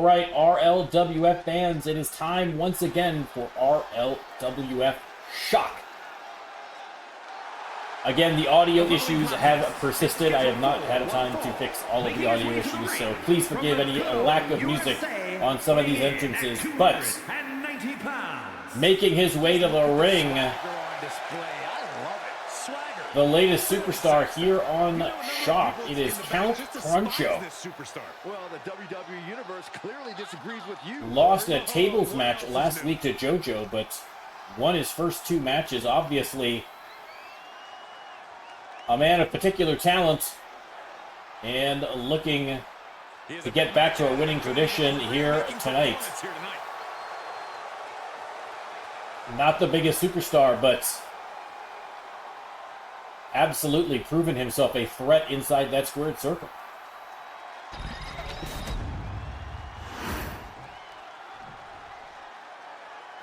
right, RLWF fans, it is time once again for RLWF Shock. Again, the audio issues have persisted. I have not had time to fix all of the audio issues, so please forgive any lack of music on some of these entrances. But making his way to the ring, the latest superstar here on Shock, it is Count Cruncho. Well, the WWE Universe clearly disagrees with you. Lost in a tables match last week to JoJo, but won his first two matches. Obviously, a man of particular talent and looking to get back to a winning tradition here tonight. Not the biggest superstar, but absolutely proven himself a threat inside that squared circle.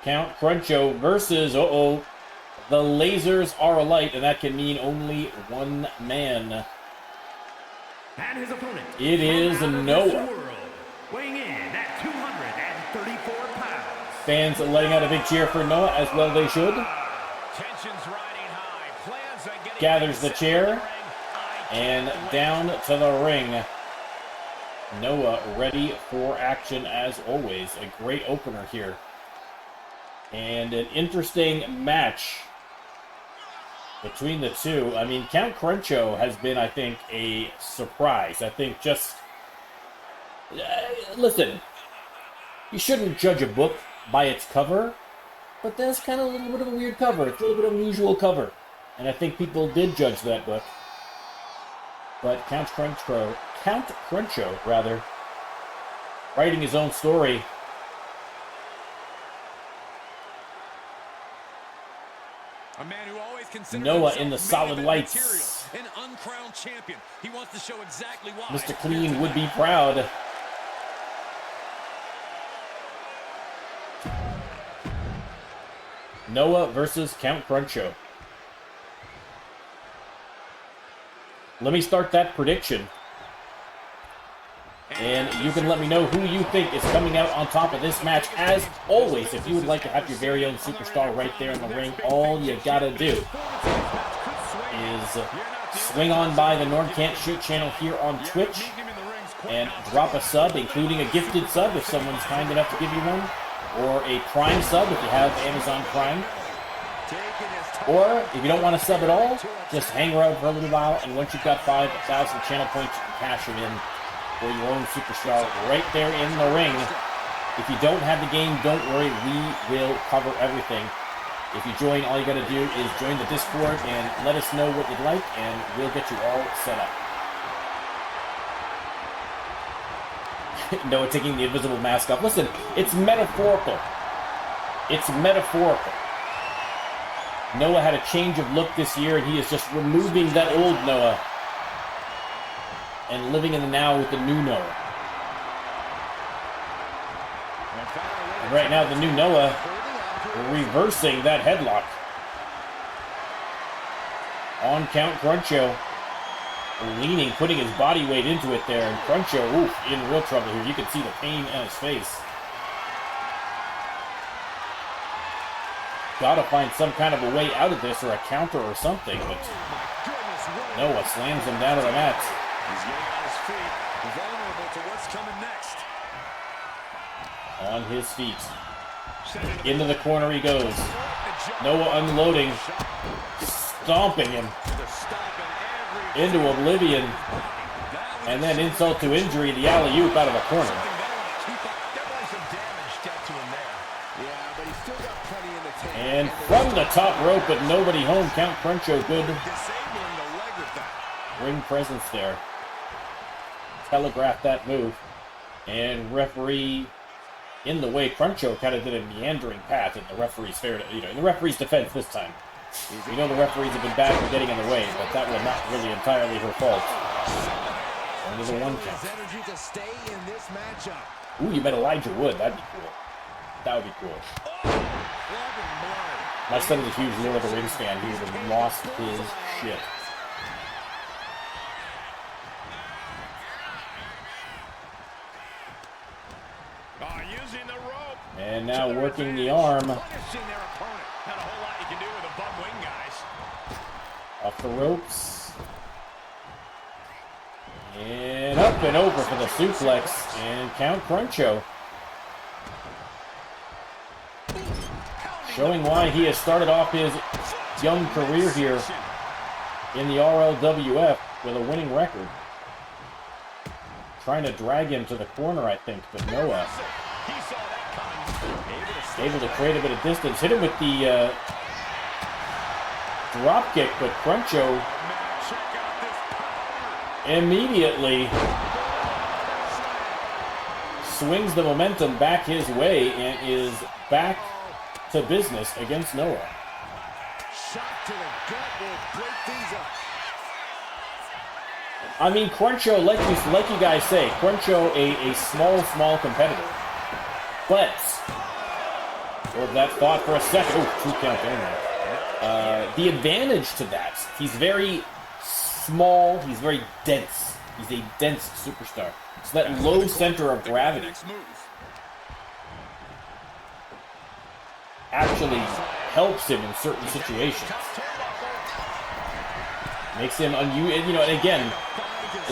Count Cruncho versus, the lasers are alight, and that can mean only one man. And his opponent, it is Noah. Weighing in at 234 pounds. Fans letting out a big cheer for Noah, as well they should. Tensions riding high. Plans on getting gathers the chair and down to the ring. Noah ready for action as always. A great opener here. And an interesting match between the two. I mean, Count Cruncho has been, I think, a surprise. I think just... listen, you shouldn't judge a book by its cover, but that's kind of a little bit of a weird cover. It's a little bit of an unusual cover. And I think people did judge that book. But Count Cruncho, writing his own story. A man who always considers Noah in the solid lights. An uncrowned champion. He wants to show exactly why. Mr. Clean would be proud. Noah versus Count Cruncho. Let me start that prediction. And you can let me know who you think is coming out on top of this match. As always, if you would like to have your very own superstar right there in the ring, all you gotta do is swing on by the NormCantShoot channel here on Twitch and drop a sub, including a gifted sub if someone's kind enough to give you one, or a Prime sub if you have Amazon Prime. Or, if you don't want to sub at all, just hang around for a little while, and once you've got 5,000 channel points, you can cash them in for your own superstar right there in the ring. If you don't have the game, don't worry, we will cover everything. If you join, all you gotta do is join the Discord and let us know what you'd like, and we'll get you all set up. Noah taking the invisible mask off. Listen, it's metaphorical. It's metaphorical. Noah had a change of look this year, and he is just removing that old Noah and living in the now with the new Noah. And right now, the new Noah reversing that headlock on Count Cruncho. Leaning, putting his body weight into it there, and Cruncho, in real trouble here. You can see the pain on his face. Gotta find some kind of a way out of this, or a counter or something, but Noah slams him down to the mat. He's getting on his feet, vulnerable to what's coming next. On his feet. Into the corner he goes. Noah unloading, stomping him into oblivion, and then insult to injury, the alley-oop out of the corner. And from the top rope, but nobody home. Count Cruncho, good ring presence there. Telegraphed that move. And referee in the way. Cruncho kind of did a meandering path in the referee's in the referee's defense this time. We know the referees have been bad for getting in the way, but that was not really entirely her fault. Only the one count. Ooh, you met Elijah Wood. That'd be cool. That would be cool. My son is a huge Lord of the Rings fan. He would have lost his shit. And now working the arm. Off the ropes. And up and over for the suplex. And count Cruncho. Showing why he has started off his young career here in the RLWF with a winning record. Trying to drag him to the corner, I think, but Noah able to create a bit of distance. Hit him with the drop kick, but Cruncho immediately swings the momentum back his way and is back to business against Noah. Shot to the gut will break things up. I mean, Cruncho, like you guys say, Cruncho a small competitor. But, hold that thought for a second. Oh, 2 count only. The advantage to that, he's very small, he's very dense. He's a dense superstar. So that low center of gravity actually helps him in certain situations. Makes him unusual, you know, and again,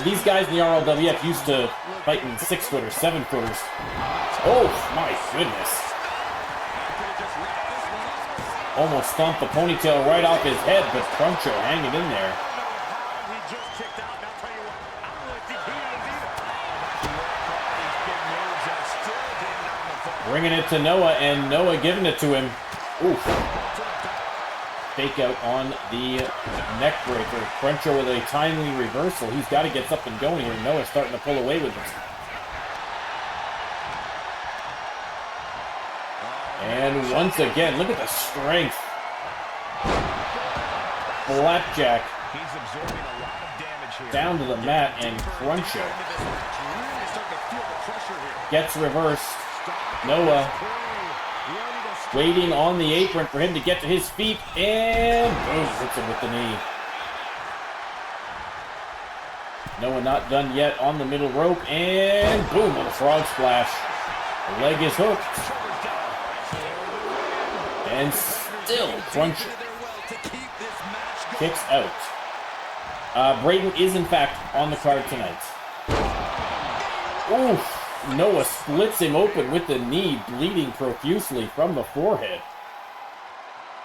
these guys in the RLWF used to fight in 6-footers, 7-footers. Oh, my goodness. Almost stomped the ponytail right off his head, but Cruncho hanging in there. Bringing it to Noah, and Noah giving it to him. Oof. Fake out on the neck breaker. Cruncho with a timely reversal. He's got to get something going here. Noah's starting to pull away with it. And once again, look at the strength. Blackjack down to the mat, and Cruncho gets reversed. Noah waiting on the apron for him to get to his feet, and boom, hits him with the knee. Noah not done yet on the middle rope, and boom, a frog splash. The leg is hooked. And still, Cruncho kicks out. Brayden is, in fact, on the card tonight. Oof. Noah splits him open with the knee, bleeding profusely from the forehead.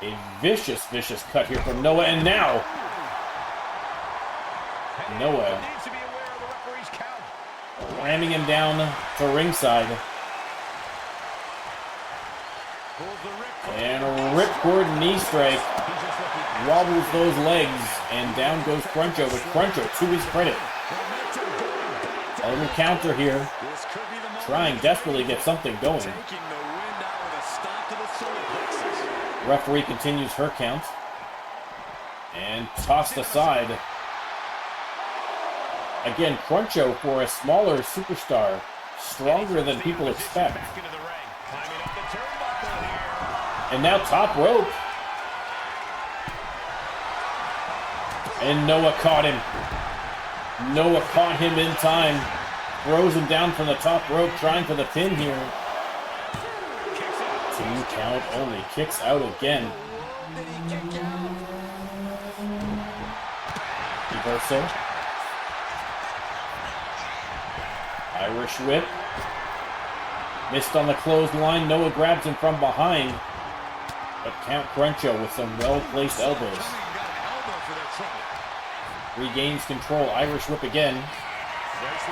A vicious cut here from Noah, and now Noah ramming him down to ringside. And a ripcord knee strike wobbles those legs, and down goes Cruncho, but Cruncho, to his credit, a little counter here. Trying desperately to get something going. Referee continues her count. And tossed aside. Again, Cruncho, for a smaller superstar, stronger than people expect. And now top rope. And Noah caught him. Noah caught him in time. Throws him down from the top rope, trying for the pin here. 2 count only. Kicks out again. Reversal. Irish whip. Missed on the clothesline. Noah grabs him from behind. But count Cruncho with some well-placed elbows. Regains control. Irish whip again.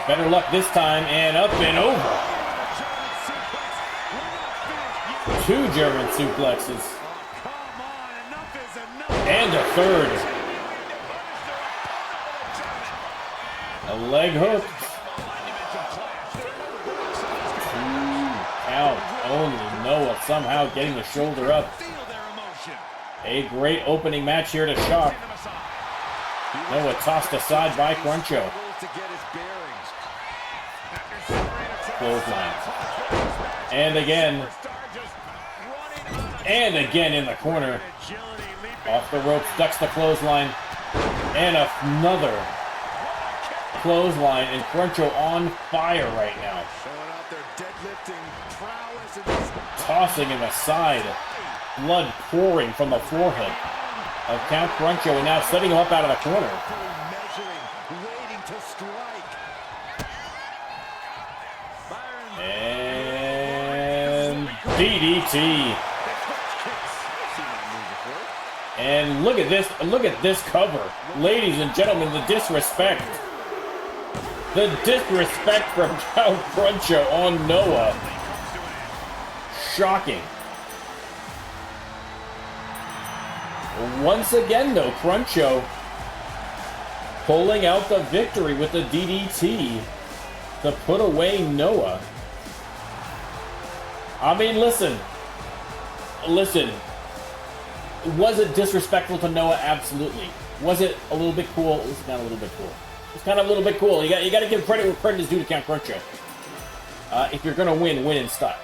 Better luck this time, and up and over. 2 German suplexes. And a third. A leg hook. 2 count only. Noah somehow getting the shoulder up. A great opening match here to shock. Noah tossed aside by Cruncho. Clothesline. And again. And again in the corner. Off the rope, ducks the clothesline. And another clothesline. And Cruncho on fire right now. Showing out their deadlifting prowess. tossing him aside. Blood pouring from the forehead of Count Cruncho, and now setting him up out of the corner. And DDT. And look at this cover. Ladies and gentlemen, the disrespect. The disrespect from Count Cruncho on Noah. Shocking. Once again, though, Cruncho pulling out the victory with the DDT to put away Noah. I mean, listen. Was it disrespectful to Noah? Absolutely. Was it a little bit cool? It was kind of a little bit cool. It's kind of a little bit cool. You got to give credit where credit is due to Count Cruncho. If you're gonna win in style.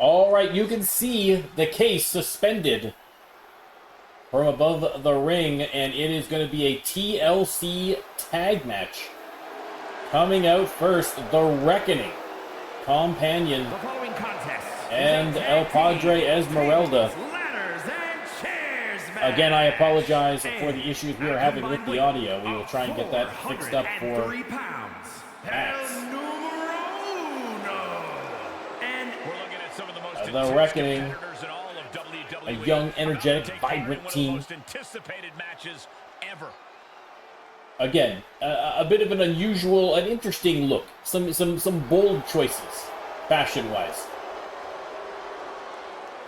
All right, you can see the case suspended from above the ring, and it is going to be a TLC Tag match. Coming out first, The Reckoning, Companion, and El Padre Esmeralda. Again, I apologize for the issues we are having with the audio. We will try and get that fixed up for Max. The Reckoning, a young, energetic, vibrant team. Again, a bit of an unusual, an interesting look. Some bold choices, fashion-wise,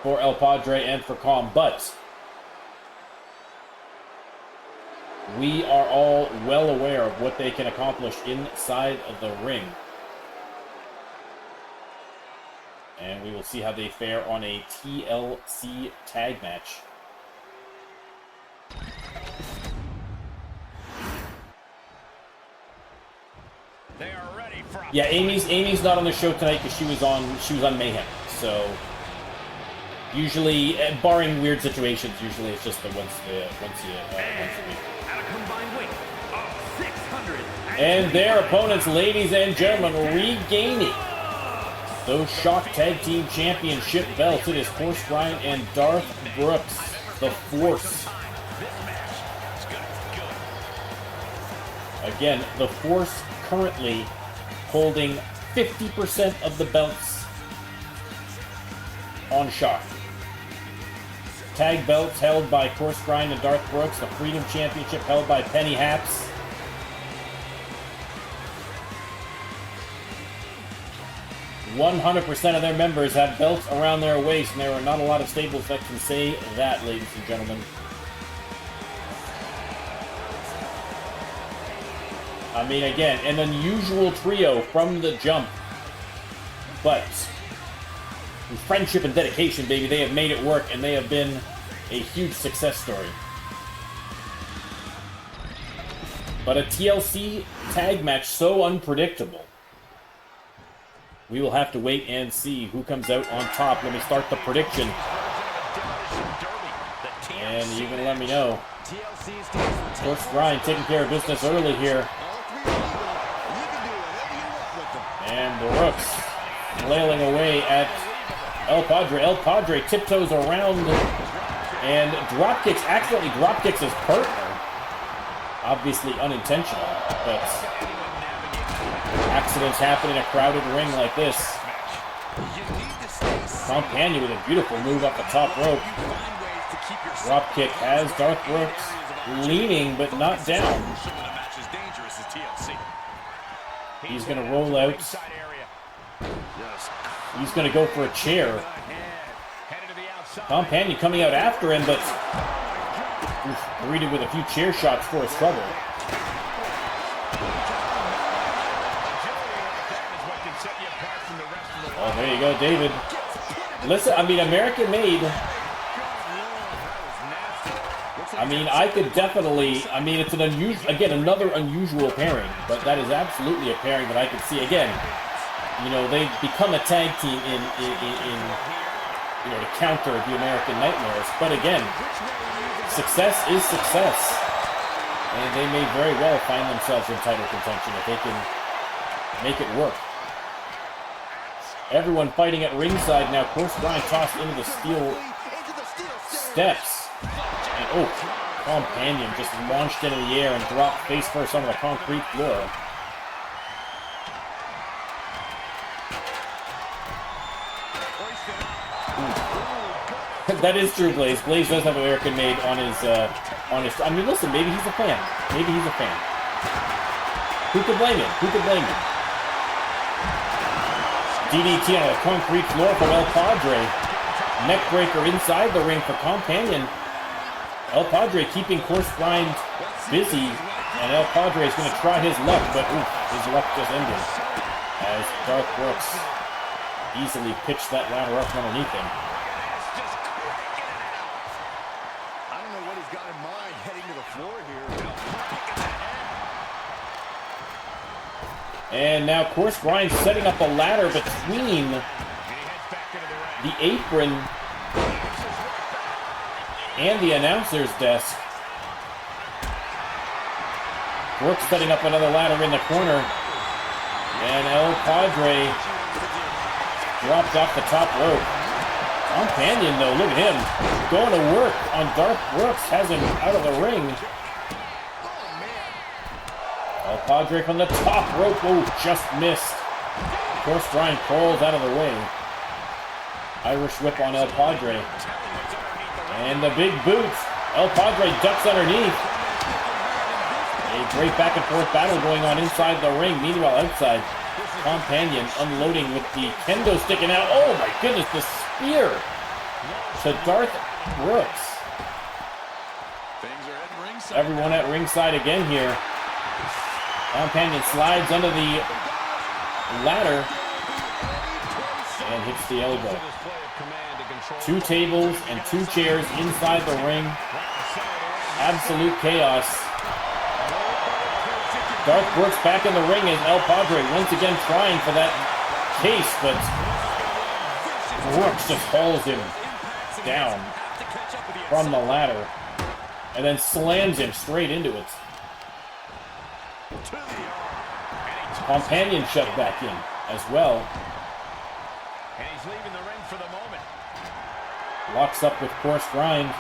for El Padre and for CAW, but we are all well aware of what they can accomplish inside of the ring. And we will see how they fare on a TLC tag match. They are ready for yeah, Amy's not on the show tonight because she was on Mayhem. So usually, barring weird situations, usually it's just the once a week. And their opponents, ladies and gentlemen, regaining those Shock Tag Team Championship belts. It is Force Bryant and Darth Brooks, the Force. Again, the Force currently holding 50% of the belts on Shock. Tag belts held by Force Bryant and Darth Brooks. The Freedom Championship held by Penny Happs. 100% of their members have belts around their waist, and there are not a lot of stables that can say that, ladies and gentlemen. I mean, again, an unusual trio from the jump. But with friendship and dedication, baby, they have made it work, and they have been a huge success story. But a TLC tag match so unpredictable. We will have to wait and see who comes out on top. Let me start the prediction. And you can let me know. Force Bryant taking care of business early here. And Brooks flailing away at El Padre. El Padre tiptoes around and accidentally drop kicks his partner. Obviously unintentional, but accidents happen in a crowded ring like this. Companion with a beautiful move up the top rope. Drop kick has Darth Brooks leaning but not down. He's going to roll out. He's going to go for a chair. Companion coming out after him, but greeted with a few chair shots for his trouble. Oh, there you go, David. Listen, I mean, American made. I mean, I could definitely. I mean, it's an unusual. Again, another unusual pairing, but that is absolutely a pairing that I could see. Again, you know, they've become a tag team in you know, to counter the American Nightmares. But again, success is success. And they may very well find themselves in title contention if they can make it work. Everyone fighting at ringside now. Course grind tossed into the steel steps. And oh, Companion just launched into the air and dropped face first onto the concrete floor. That is true, Blaze. Blaze does have American made on his. I mean, listen, maybe he's a fan. Maybe he's a fan. Who could blame him? Who could blame him? DDT on the concrete floor from El Padre. Neckbreaker inside the ring for Companion. El Padre keeping Course Grind busy, and El Padre is going to try his luck, but oof, his luck just ended as Darth Brooks easily pitched that ladder up from underneath him. I don't know what he's got in mind heading to the floor here. And now Course Grind setting up a ladder between the apron and the announcer's desk. Brooks setting up another ladder in the corner. And El Padre dropped off the top rope. Companion, though, look at him. Going to work on Darth Brooks. Has him out of the ring. El Padre from the top rope. Oh, just missed. Course Grind crawls out of the way. Irish whip on El Padre. And the big boots. El Padre ducks underneath. A great back and forth battle going on inside the ring. Meanwhile, outside, Companion unloading with the kendo sticking out. Oh my goodness, the spear to Darth Brooks. Everyone at ringside again here. Companion slides under the ladder and hits the elbow. 2 tables and 2 chairs inside the ring. Absolute chaos. Darth Brooks back in the ring as El Padre once again trying for that case, but Brooks just hauls him down from the ladder and then slams him straight into it. Companion shoved back in as well. And he's leaving the ring for the moment. Locks up with Course Grind.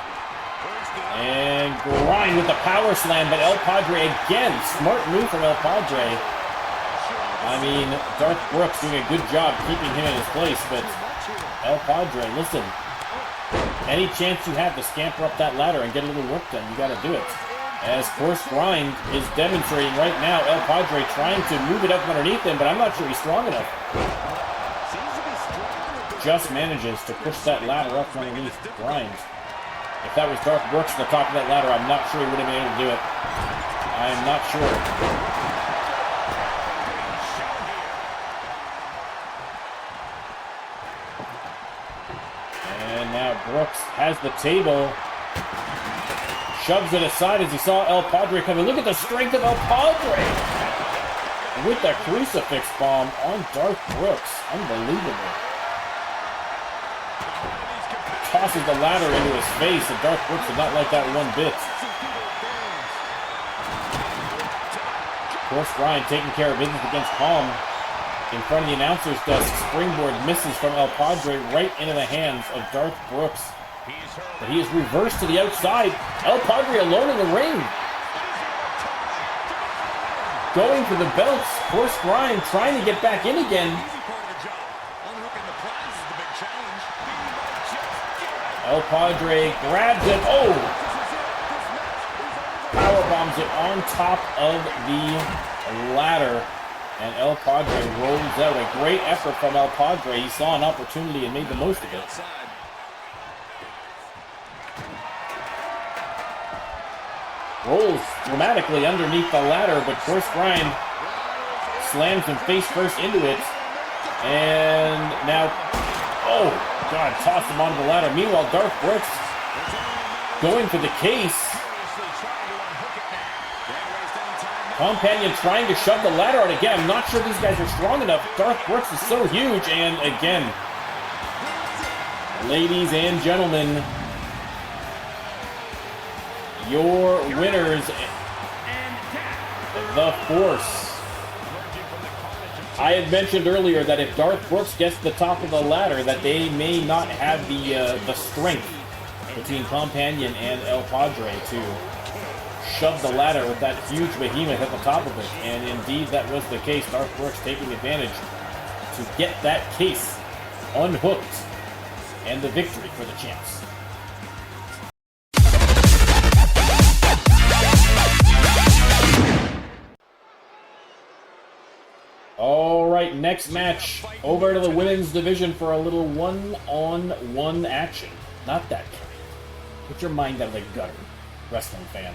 And Grind with the power slam, but El Padre again. Smart move from El Padre. I mean, Darth Brooks doing a good job keeping him in his place, but El Padre, listen. Any chance you have to scamper up that ladder and get a little work done, you gotta do it. As Course Grind is demonstrating right now, El Padre trying to move it up underneath him, but I'm not sure he's strong enough. Just manages to push that ladder up from underneath Grind. If that was Darth Brooks at the top of that ladder, I'm not sure he would have been able to do it. I'm not sure. And now Brooks has the table. Shoves it aside as he saw El Padre coming. Look at the strength of El Padre! With that crucifix bomb on Darth Brooks. Unbelievable. Tosses the ladder into his face, and Darth Brooks did not like that one bit. Course Grind taking care of business against Palm. In front of the announcer's desk, springboard misses from El Padre right into the hands of Darth Brooks. But he is reversed to the outside. El Padre alone in the ring. Going for the belts. Course Grind trying to get back in again. El Padre grabs it. Oh! Power bombs it on top of the ladder. And El Padre rolls out. A great effort from El Padre. He saw an opportunity and made the most of it. Rolls dramatically underneath the ladder, but Course Grind slams him face first into it. And now, oh God, tossed him onto the ladder. Meanwhile, Darth Brooks going for the case. Companion trying to shove the ladder out again. I'm not sure these guys are strong enough. Darth Brooks is so huge, and again, ladies and gentlemen, your winners the Force. I had mentioned earlier that if Darth Brooks gets to the top of the ladder, that they may not have the strength between Companion and El Padre to shove the ladder with that huge behemoth at the top of it. And indeed, that was the case. Darth Brooks taking advantage to get that case unhooked and the victory for the champs. All right, next match, over to the women's division for a little one-on-one action. Not that kind. Put your mind out of the gutter, wrestling fan.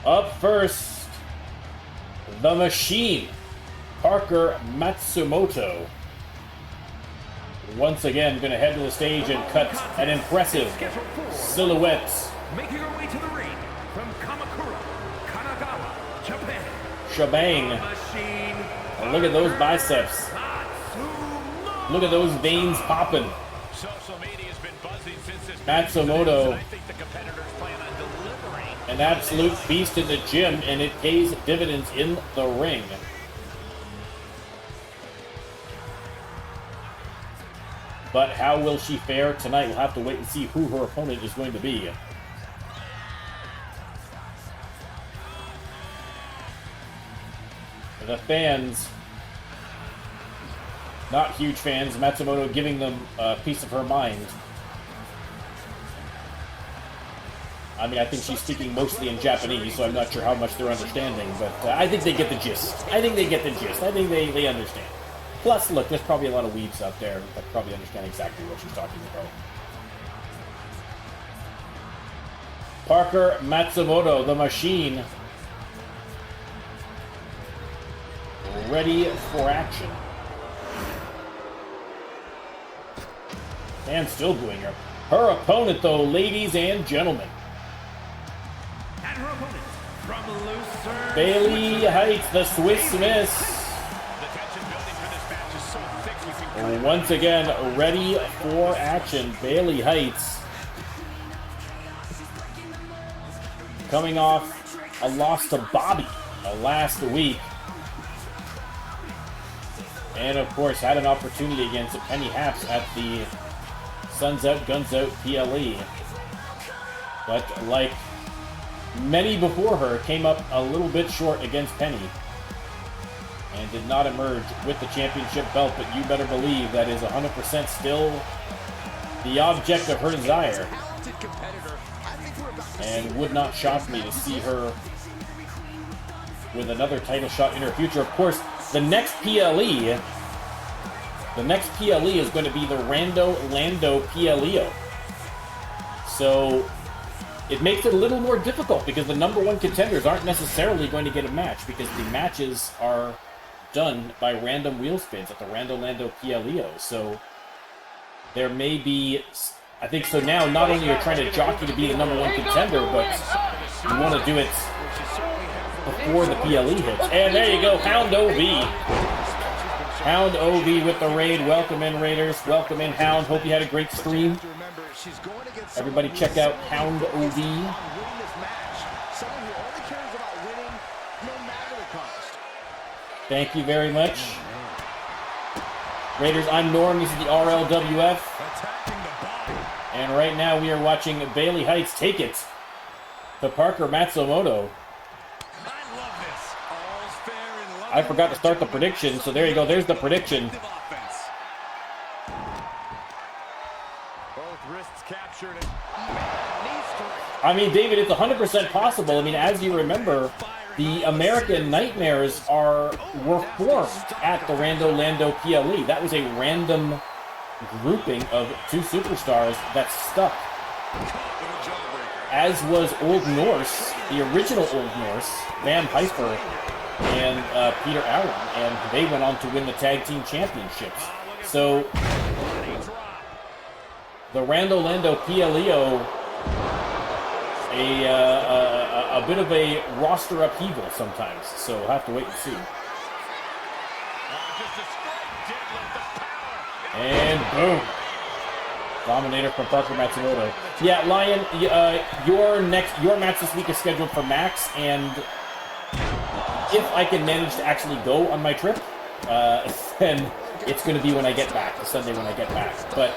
Up first, the Machine, Parker Matsumoto. Once again, going to head to the stage and cut an impressive silhouette. Making her way to the ring from Kamakura, Kanagawa, Japan. Shebang. And look at those biceps. Look at those veins popping. Matsumoto, an absolute beast in the gym, and it pays dividends in the ring. But how will she fare tonight? We'll have to wait and see who her opponent is going to be. The fans, not huge fans. Matsumoto giving them a piece of her mind. I mean, I think she's speaking mostly in Japanese, so I'm not sure how much they're understanding, but I think they get the gist. I think they understand. Plus, look, there's probably a lot of weebs out there that probably understand exactly what she's talking about. Parker Matsumoto, the Machine, ready for action. And still booing her. Her opponent, though, ladies and gentlemen. And her opponent from Lucerne, Bailey Heights, the Swiss Miss. Once again, ready for action. Bailey Heights, coming off a loss to Bobbie last week. And of course, had an opportunity against Penny Happs at the Suns Out, Guns Out PLE. But like many before her, came up a little bit short against Penny. And did not emerge with the championship belt, but you better believe that is 100% still the object of her desire. And would not shock me to see her with another title shot in her future. Of course, the next PLE is going to be the Rando Lando PLEO. So it makes it a little more difficult because the number one contenders aren't necessarily going to get a match because the matches are done by random wheel spins at the Rando Lando PLEO. So there may be, I think so now, not only you're trying to jockey to be the number one contender, but you want to do it before the PLE hits. And there you go, Hound OV. Hound OV with the raid. Welcome in, Raiders. Welcome in, Hound. Hope you had a great stream. Everybody check out Hound OV. Thank you very much. Raiders, I'm Norm. This is the RLWF. And right now we are watching Bailey Heights take it to Parker Matsumoto. I forgot to start the prediction, so there you go. There's the prediction. I mean, David, it's 100% possible. I mean, as you remember, the American Nightmares were formed at the Rando Lando PLE. That was a random grouping of two superstars that stuck. As was Old Norse, the original Old Norse, Van Piper and Peter Allen, and they went on to win the Tag Team Championships. So, the Rando Lando PLEO, a bit of a roster upheaval sometimes, so we'll have to wait and see. And boom. Dominator from Parker Matsumoto. Yeah, Lion, your match this week is scheduled for Max, and if I can manage to actually go on my trip, then it's going to be when I get back, the Sunday when I get back. But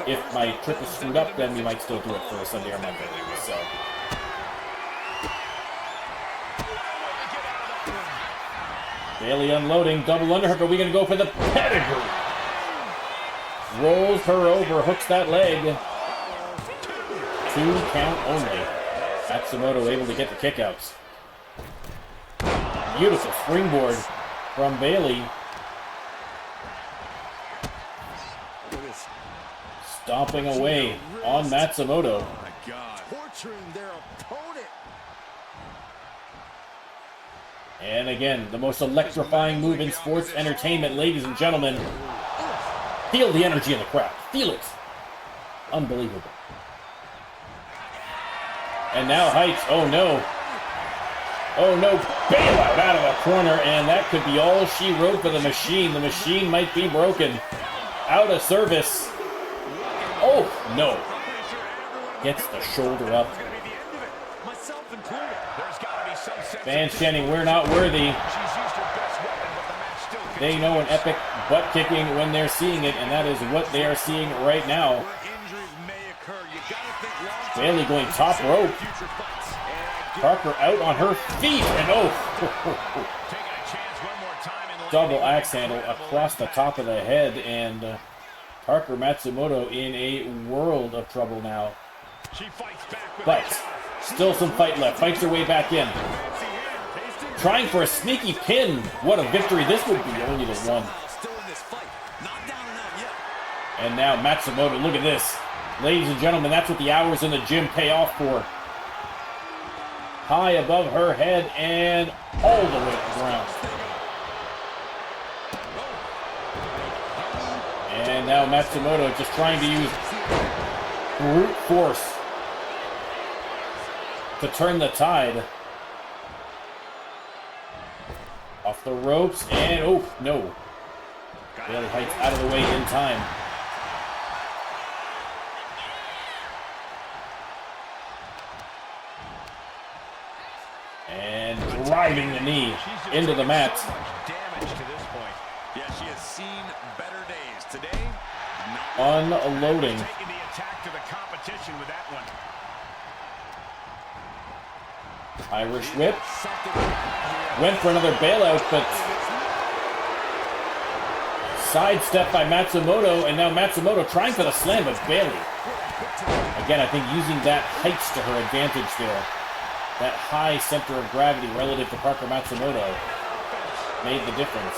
if my trip is screwed up, then we might still do it for a Sunday or Monday. So. Bayley unloading, double underhook. Are we going to go for the pedigree? Rolls her over, hooks that leg. 2 count only. Matsumoto able to get the kickouts. Beautiful springboard from Bayley. Stomping away on Matsumoto. Oh my God. Torturing their opponent. And again, the most electrifying move in sports entertainment, ladies and gentlemen. Feel the energy in the crowd. Feel it. Unbelievable. And now Heights. Oh no. Oh no. Bailout out of the corner. And that could be all she wrote for the Machine. The Machine might be broken. Out of service. Oh no. Gets the shoulder up. Fans chanting, "We're not worthy." They know an epic butt kicking when they're seeing it, and that is what they are seeing right now. Bayley going top rope. Parker out on her feet, and oh! Double axe handle across the top of the head, and Parker Matsumoto in a world of trouble now. But still some fight left. Fights her way back in. Trying for a sneaky pin. What a victory this would be. Only the one. And now Matsumoto, look at this. Ladies and gentlemen, that's what the hours in the gym pay off for. High above her head and all the way to the ground. And now Matsumoto just trying to use brute force to turn the tide. Off the ropes, and oh, no. Bayley Heights out of the way in time. And driving the knee into the mat. Damage to this point. Yeah, she has seen better days. Today, unloading. taking the attack to the competition with that one. Irish whip. Went for another bailout, but sidestep by Matsumoto, and now Matsumoto trying for the slam, but Bayley. Again, I think using that heights to her advantage there. That high center of gravity relative to Parker Matsumoto made the difference.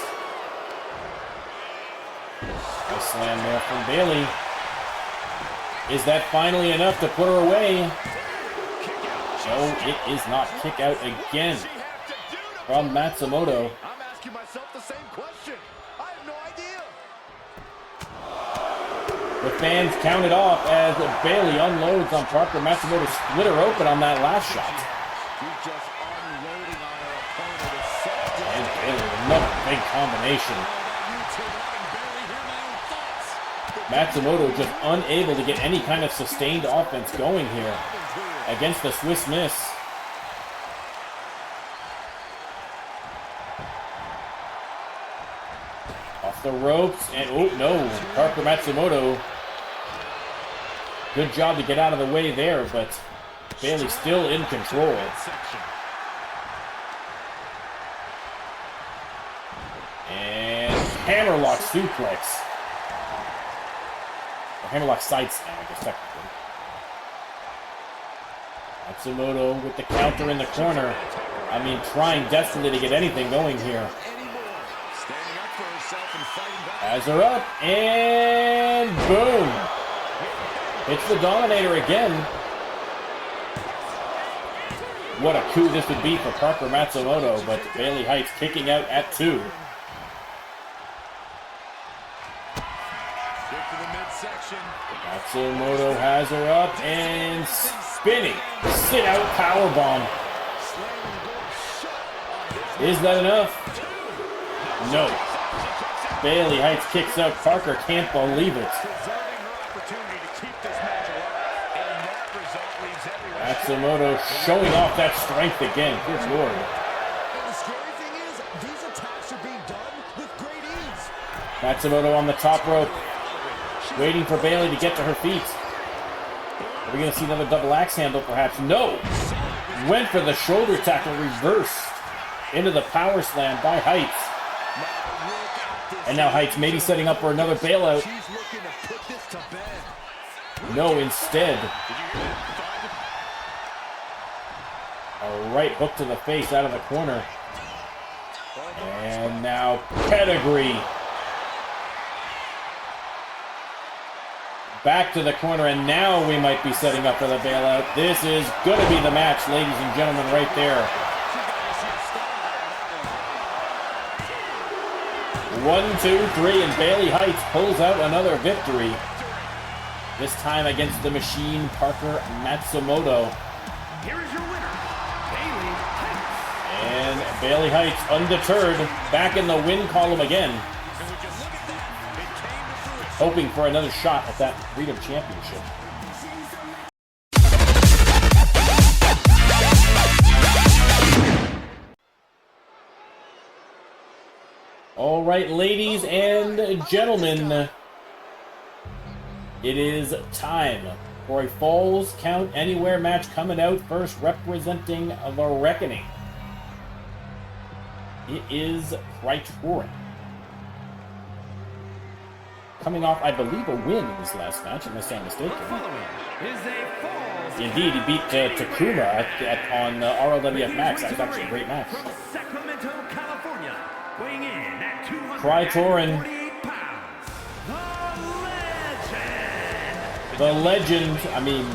A slam there from Bayley. Is that finally enough to put her away? No, it is not. Kick out again from Matsumoto. I'm asking myself the same question. I have no idea. The fans count it off as Bayley unloads on Parker. Matsumoto split her open on that last shot. She's just unloading on her opponent. And Bayley, another big combination. Matsumoto just unable to get any kind of sustained offense going here against the Swiss Miss. Off the ropes, and oh no, Parker Matsumoto. Good job to get out of the way there, but Bayley still in control. And hammerlock suplex. Or hammerlock side slam, I guess technically. Matsumoto with the counter in the corner. I mean, trying desperately to get anything going here. Has her up, and boom! Hits the Dominator again. What a coup this would be for Parker Matsumoto, but Bayley Heights kicking out at 2. Matsumoto has her up and spinning. Sit out powerbomb. Is that enough? No. Bayley Heights kicks out. Parker can't believe it. Matsumoto showing off that strength again. Good lord. And the scary thing is, these attacks are being done with great ease. Matsumoto on the top rope, waiting for Bayley to get to her feet. Are we going to see another double axe handle, perhaps? No! Went for the shoulder tackle, reversed into the power slam by Heights. And now Heights maybe setting up for another bailout. She's looking to put this to bed. No, instead. A right hook to the face out of the corner. And now Pedigree. Back to the corner, and now we might be setting up for the bailout. This is going to be the match, ladies and gentlemen, right there. 1, 2, 3, and Bayley Heights pulls out another victory. This time against the Machine, Parker Matsumoto. Here is your winner, Bayley Heights. And Bayley Heights, undeterred, back in the win column again. Hoping for another shot at that Freedom Championship. All right, ladies and gentlemen, it is time for a Falls Count Anywhere match coming out first, representing the Reckoning. It is Criterion. Coming off, I believe, a win in this last match, unless I'm mistaken. Indeed, he beat Takuma on RLWF Max. That was actually a great match. From Sacramento, California, weighing in at 248 pounds, the legend. I mean,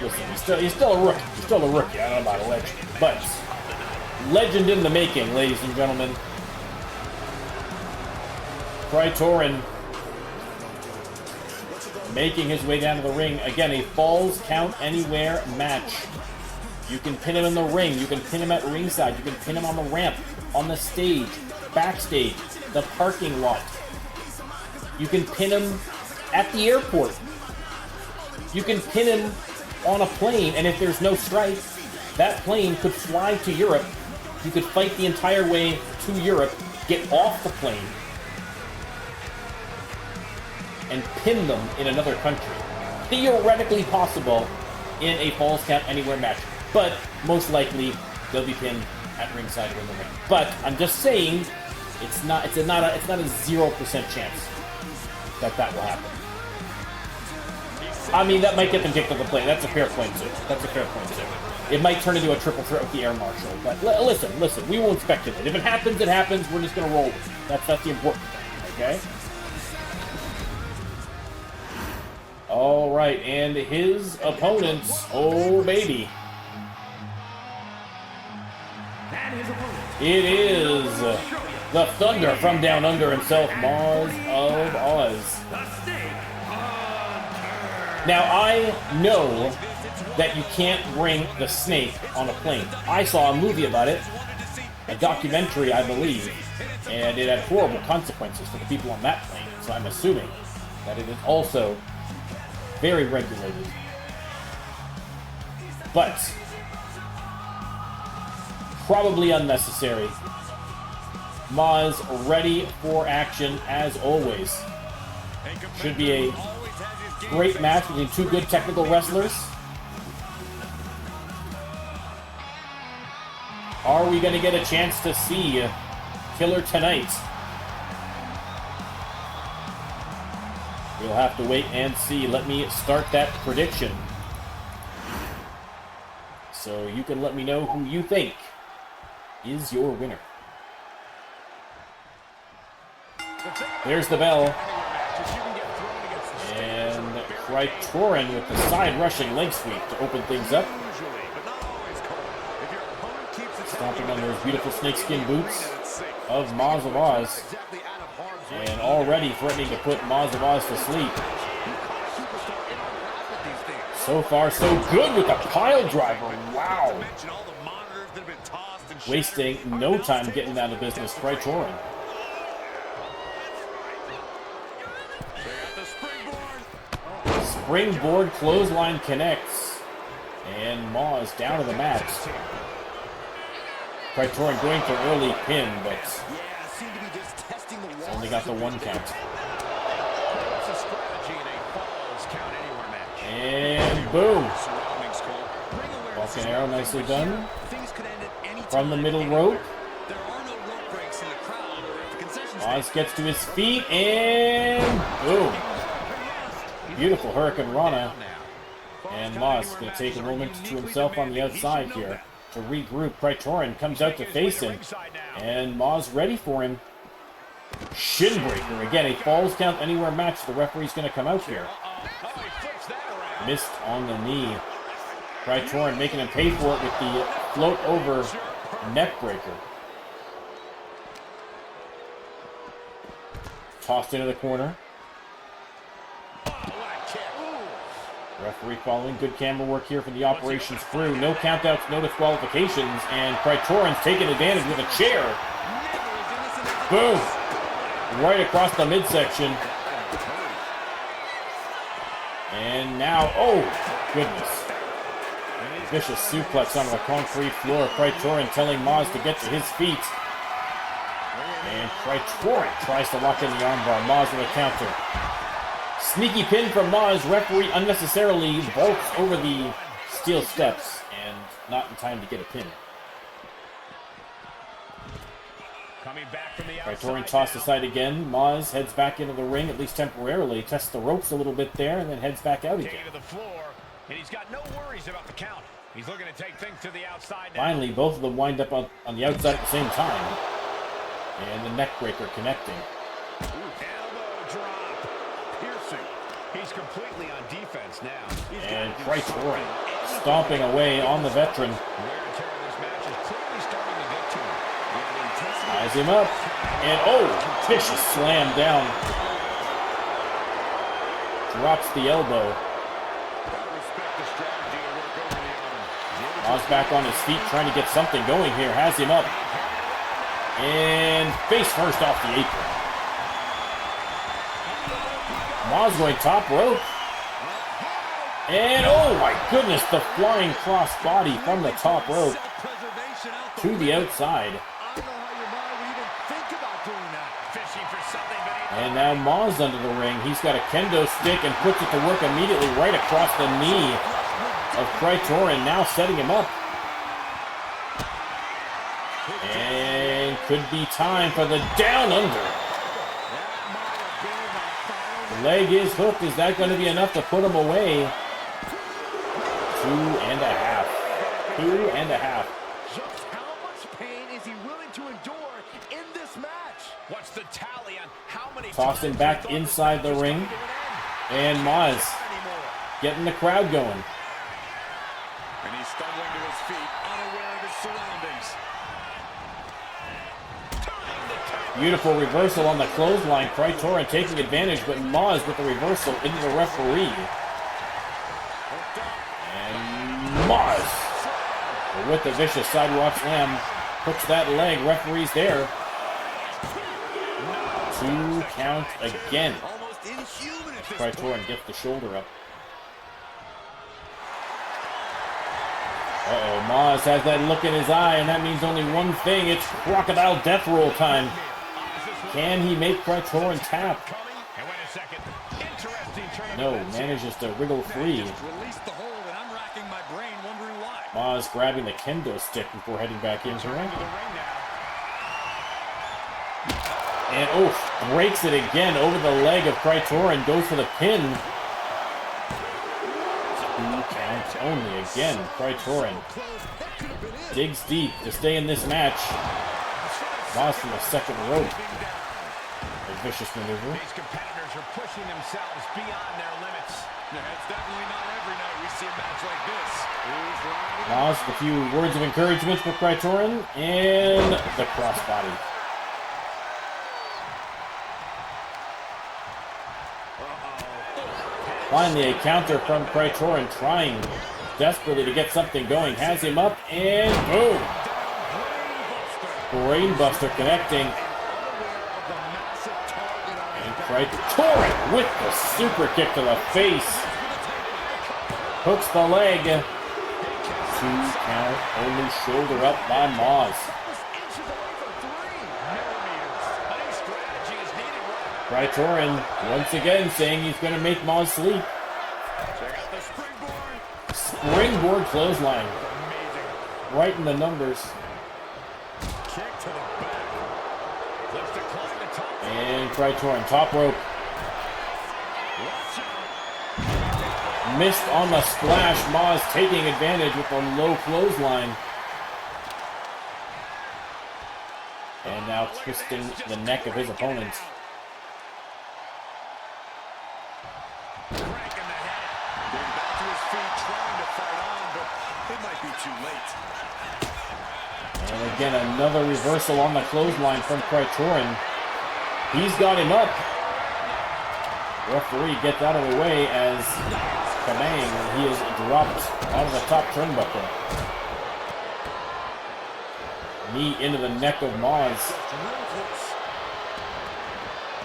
listen, he's still a rookie. He's still a rookie. I don't know about a legend, but legend in the making, ladies and gentlemen. Criterion making his way down to the ring. Again, a Falls Count Anywhere match. You can pin him in the ring. You can pin him at ringside. You can pin him on the ramp, on the stage, backstage, the parking lot. You can pin him at the airport. You can pin him on a plane, and if there's no strike, that plane could fly to Europe. You could fight the entire way to Europe, get off the plane, and pin them in another country. Theoretically possible in a Falls Count Anywhere match, but most likely they'll be pinned at ringside or in the ring. But I'm just saying, it's not a 0% chance that will happen. I mean, that might get them kicked off the plane. That's a fair point too. It might turn into a triple threat with the air marshal. But listen, we won't speculate. If it happens, it happens. We're just gonna roll with it. That's the important thing. Okay. All right, and his opponents, oh baby. It is the Thunder from Down Under himself, Maz of Oz. Now, I know that you can't bring the snake on a plane. I saw a movie about it, a documentary, I believe, and it had horrible consequences for the people on that plane. So I'm assuming that it is also very regulated. But probably unnecessary. Maz ready for action as always. Should be a great match between two good technical wrestlers. Are we going to get a chance to see Killer tonight? We'll have to wait and see. Let me start that prediction. So you can let me know who you think is your winner. There's the bell. And Criterion with the side rushing leg sweep to open things up. Stomping on those beautiful snakeskin boots of Maz of Oz. And already threatening to put Maz of Oz to sleep. So far, so good with the pile driver. Wow. Wasting no time getting down to business. Criterion. Springboard clothesline connects. And Maz down to the mat. Praetorian going for early pin, but only got the 1 count. And boom! Falcon arrow nicely done. From the middle rope. Maz gets to his feet and boom! Beautiful Hurricane Rana. And Maz is going to take a moment to himself on the outside here to regroup. Praetorian comes out to face him. And Maz ready for him. Shinbreaker. Again, a falls count anywhere match. The referee's going to come out here. Missed on the knee. Praetorian making him pay for it with the float over neck breaker. Tossed into the corner. Referee following. Good camera work here from the operations crew. No countouts, no disqualifications, and Praetorian's taking advantage with a chair. Boom! Right across the midsection. And now, oh, goodness. Vicious suplex on the concrete floor. Praetorian telling Maz to get to his feet. And Praetorian tries to lock in the armbar. Maz with a counter. Sneaky pin from Maz. Referee unnecessarily vaults over the steel steps and not in time to get a pin. Praetorian tossed aside again. Maz heads back into the ring, at least temporarily. Tests the ropes a little bit there and then heads back out again. And he's got no worries about the count. He's looking to take things to the outside now. Finally, both of them wind up on the outside at the same time. And the neck breaker connecting. Elbow drop. Piercing. He's completely on defense now. And Praetorian stomping away on the veteran. Ties him up. And oh, vicious slam down. Drops the elbow. Maz back on his feet trying to get something going here. Has him up. And face first off the apron. Maz going top rope. And oh my goodness, the flying cross body from the top rope to the outside. And now Maz under the ring. He's got a kendo stick and puts it to work immediately right across the knee of Praetorian, now setting him up. And could be time for the down under. Leg is hooked. Is that going to be enough to put him away? 2.5. 2.5. Just how much pain is he willing to endure in this match? What's the tally on how many Tossed him back inside the ring. And Maz getting the crowd going. And he's stumbling to his feet, unaware of his surroundings. Beautiful reversal on the clothesline. Praetorian taking advantage, but Maz with the reversal into the referee. And Maz with the vicious sidewalk slam puts that leg. Referee's there. 2 count again. Praetorian gets the shoulder up. Uh-oh, Maz has that look in his eye, and that means only one thing. It's crocodile death roll time. Can he make Praetorian tap? No, manages to wriggle free. Maz grabbing the kendo stick before heading back into the ring. And oh, breaks it again over the leg of Praetorian. Goes for the pin. 2 counts only again. Praetorian digs deep to stay in this match. Maz from the second rope. A vicious maneuver. These competitors are pushing themselves beyond their limits. It's definitely not every night we see a match like this. Maz with a few words of encouragement for Praetorian. And the crossbody. Finally, a counter from Praetorian, trying desperately to get something going. Has him up, and boom! Brainbuster connecting. And Praetorian with the super kick to the face. Hooks the leg. count, only shoulder up by Moz. Praetorian once again saying he's going to make Moz sleep. Springboard clothesline. Right in the numbers. And Praetorian, top rope. Missed on the splash. Moz taking advantage with a low clothesline. And now twisting the neck of his opponent. And again, another reversal on the clothesline from Praetorian. He's got him up. Referee gets out of the way as Kabang, he is dropped out of the top turnbuckle. Knee into the neck of Moz.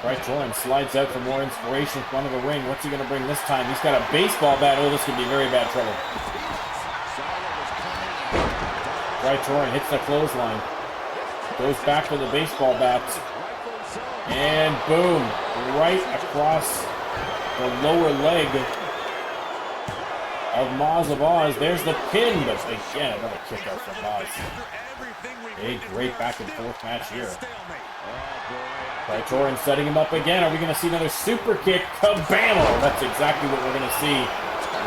Praetorian slides out for more inspiration in front of the ring. What's he going to bring this time? He's got a baseball bat. Oh, this could be very bad trouble. Praetorian hits the clothesline. Goes back to the baseball bat. And boom. Right across the lower leg of Moz of Oz. There's the pin. But again, another kick out from Moz. A great back and forth match here. Praetorian setting him up again. Are we going to see another super kick? Kabamo! That's exactly what we're going to see.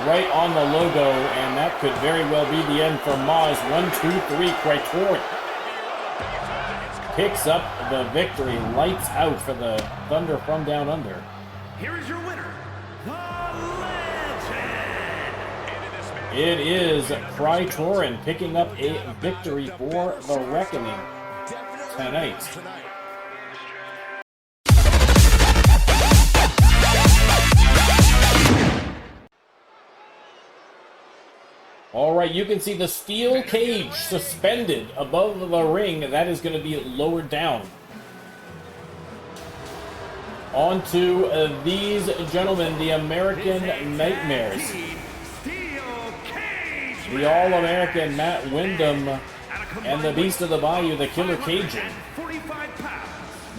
Right on the logo, and that could very well be the end for Moz. 1, 2, 3, Praetorian picks up the victory. Lights out for the Thunder from Down Under. Here is your winner, the Legend. It is Praetorian picking up a victory for the Reckoning tonight. All right, you can see the steel cage suspended above the ring. That is going to be lowered down. On to these gentlemen, the American Nightmares. The All-American Matt Wyndham and the Beast of the Bayou, the Killer Cajun.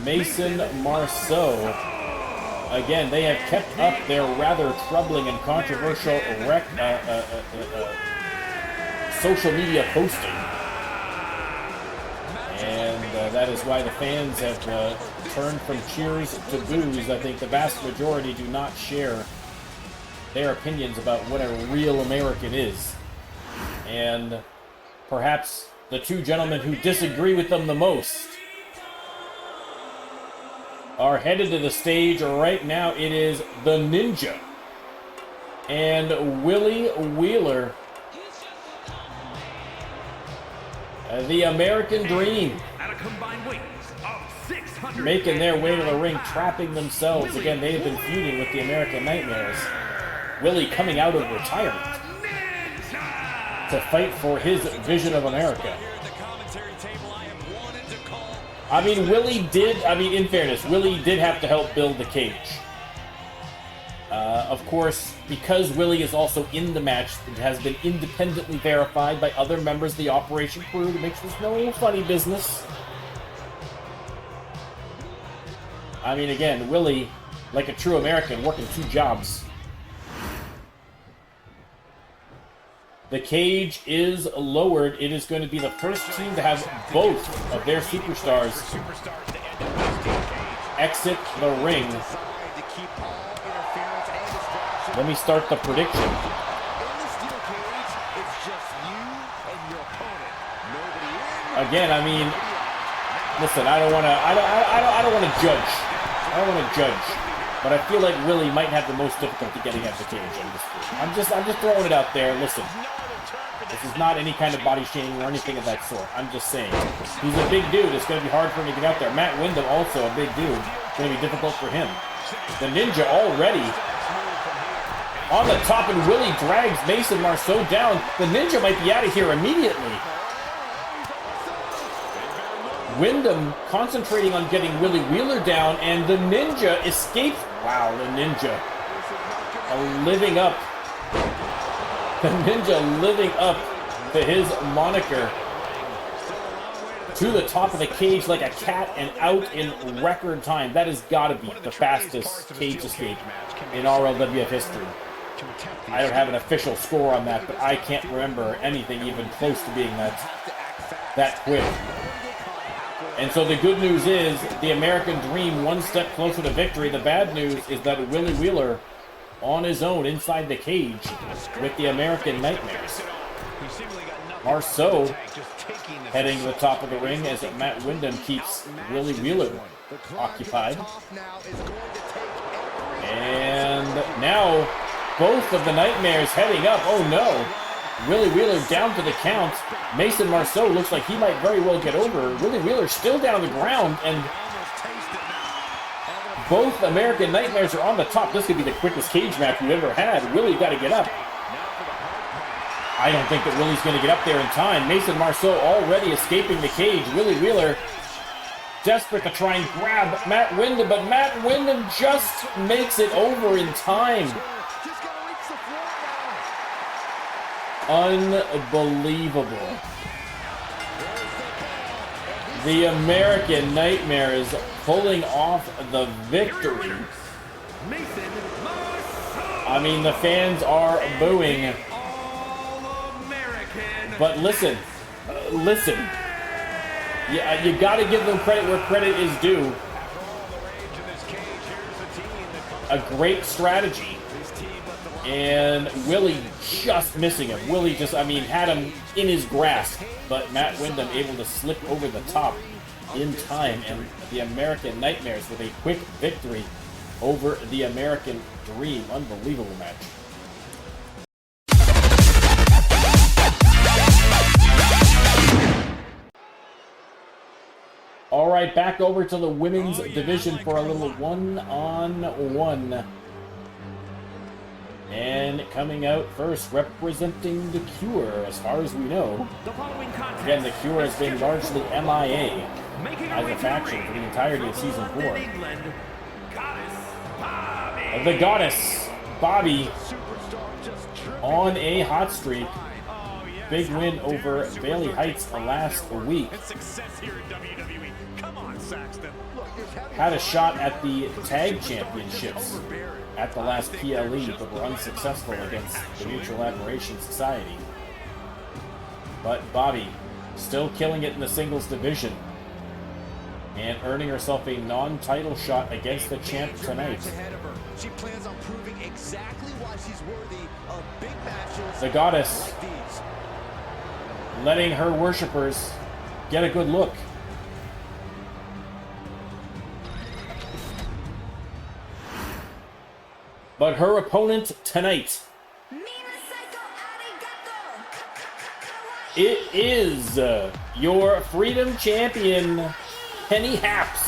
Mason Marceau. Again, they have kept up their rather troubling and controversial social media posting. And that is why the fans have turned from cheers to boos. I think the vast majority do not share their opinions about what a real American is. And perhaps the two gentlemen who disagree with them the most are headed to the stage right now. It is the Ninja and Willie Wheeler, the American Dream, making their way to the ring, trapping themselves. Again, they have been feuding with the American Nightmares. Willie coming out of retirement to fight for his vision of America. I mean, in fairness, Willie did have to help build the cage. Of course, because Willie is also in the match, it has been independently verified by other members of the operation crew to make sure there's no funny business. I mean, again, Willie, like a true American, working 2 jobs. The cage is lowered. It is going to be the first team to have both of their superstars exit the ring. Let me start the prediction. Again, I mean, listen, I don't want to judge. I don't want to judge, but I feel like Willie might have the most difficulty getting out of the cage on this field. I'm just throwing it out there. Listen, this is not any kind of body shaming or anything of that sort. I'm just saying, he's a big dude. It's going to be hard for him to get out there. Matt Wyndham, also a big dude. It's going to be difficult for him. The Ninja already on the top, and Willie drags Mason Marceau down. The Ninja might be out of here immediately. Wyndham concentrating on getting Willie Wheeler down, and the Ninja escapes. Wow, the Ninja living up. The Ninja living up to his moniker. To the top of the cage like a cat and out in record time. That has got to be the fastest cage escape in RLWF history. I don't have an official score on that, but I can't remember anything even close to being that quick. And so the good news is the American Dream one step closer to victory. The bad news is that Willie Wheeler on his own inside the cage with the American Nightmares. Marceau heading to the top of the ring as Matt Windham keeps Willie Wheeler occupied. And now both of the Nightmares heading up. Oh no! Willie Wheeler down to the count. Mason Marceau looks like he might very well get over. Willie Wheeler still down on the ground, and both American Nightmares are on the top. This could be the quickest cage match we've ever had. Willie got to get up. I don't think that Willie's going to get up there in time. Mason Marceau already escaping the cage. Willie Wheeler desperate to try and grab Matt Windham, but Matt Windham just makes it over in time. Unbelievable. The American Nightmares pulling off the victory. I mean, the fans are booing. But listen. Yeah, you got to give them credit where credit is due. A great strategy. And Willie just missing him. Willie just, had him in his grasp. But Matt Windham able to slip over the top in time. And the American Nightmares with a quick victory over the American Dream. Unbelievable match. All right, back over to the women's division for a little one-on-one. And coming out first, representing The Cure, as far as we know. Again, The Cure has been largely MIA as a faction for the entirety of Season 4. The Goddess, Bobbie, on a hot streak. Big win over Bailey Heights last week. Had a shot at the tag championships at the last PLE, but were unsuccessful against the Mutual Admiration Society. But Bobbie still killing it in the singles division and earning herself a non-title shot against the champ tonight. She plans on proving exactly why she's worthy of big matches. The Goddess letting her worshippers get a good look. But her opponent tonight, it is your Freedom Champion, Penny Happs.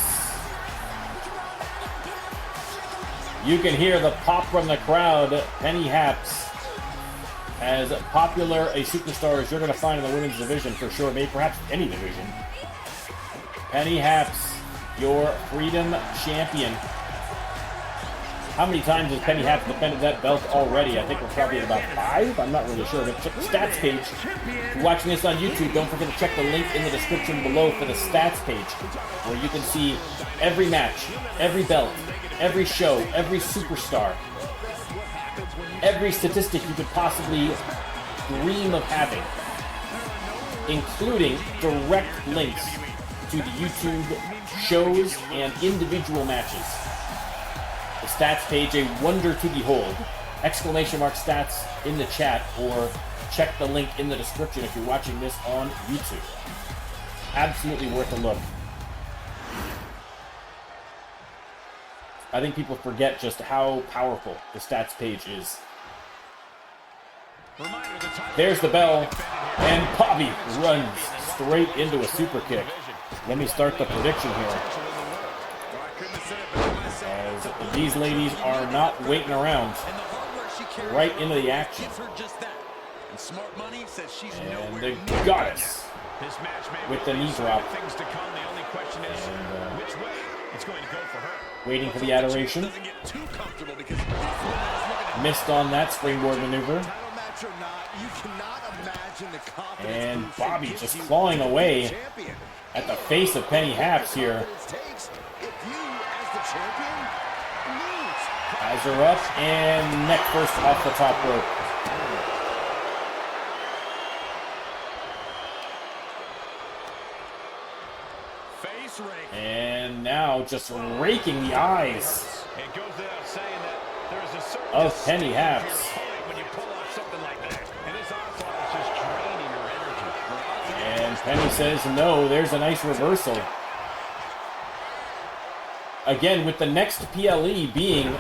You can hear the pop from the crowd. Penny Happs, as popular a superstar as you're going to find in the women's division for sure, maybe perhaps any division. Penny Happs, your Freedom Champion. How many times has Penny Happs defended that belt already? I think we're probably at about 5. I'm not really sure. But check the stats page. If you're watching this on YouTube, don't forget to check the link in the description below for the stats page, where you can see every match, every belt, every show, every superstar, every statistic you could possibly dream of having, including direct links to the YouTube shows and individual matches. The stats page, a wonder to behold. Exclamation mark stats in the chat, or check the link in the description if you're watching this on YouTube. Absolutely worth a look. I think people forget just how powerful the stats page is. There's the bell, and Bobbie runs straight into a super kick. Let me start the prediction here. As these ladies are not waiting around, right into the action. And the Goddess with the knee drop. And, waiting for the adoration. Missed on that springboard maneuver. match or not, you cannot imagine the confidence. And Bobbie just clawing away at the face of Penny Happs here. Has her up and neck first off the top rope. And now just raking the eyes of Penny Happs. And Penny says no. There's a nice reversal. Again, with the next PLE being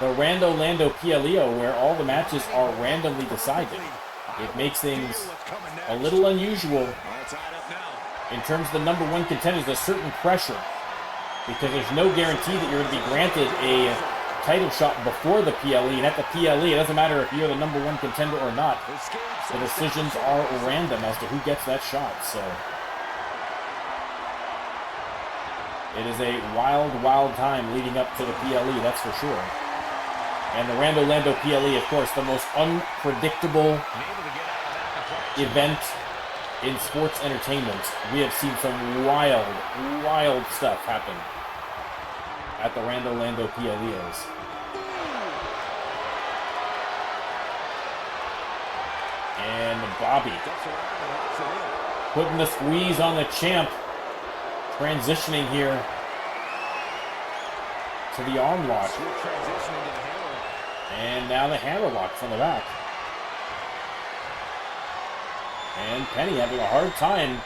the Rando Lando PLEO, where all the matches are randomly decided, it makes things a little unusual. In terms of the number one contenders, there's certain pressure because there's no guarantee that you're going to be granted a title shot before the PLE. And at the PLE, it doesn't matter if you're the number one contender or not. The decisions are random as to who gets that shot. So it is a wild, wild time leading up to the PLE, that's for sure. And the Rando Lando PLE, of course, the most unpredictable event in sports entertainment. We have seen some wild, wild stuff happen at the Rando Lando PLEOs. And Bobbie putting the squeeze on the champ, transitioning here to the arm lock. And now the hammer lock from the back. And Penny having a hard time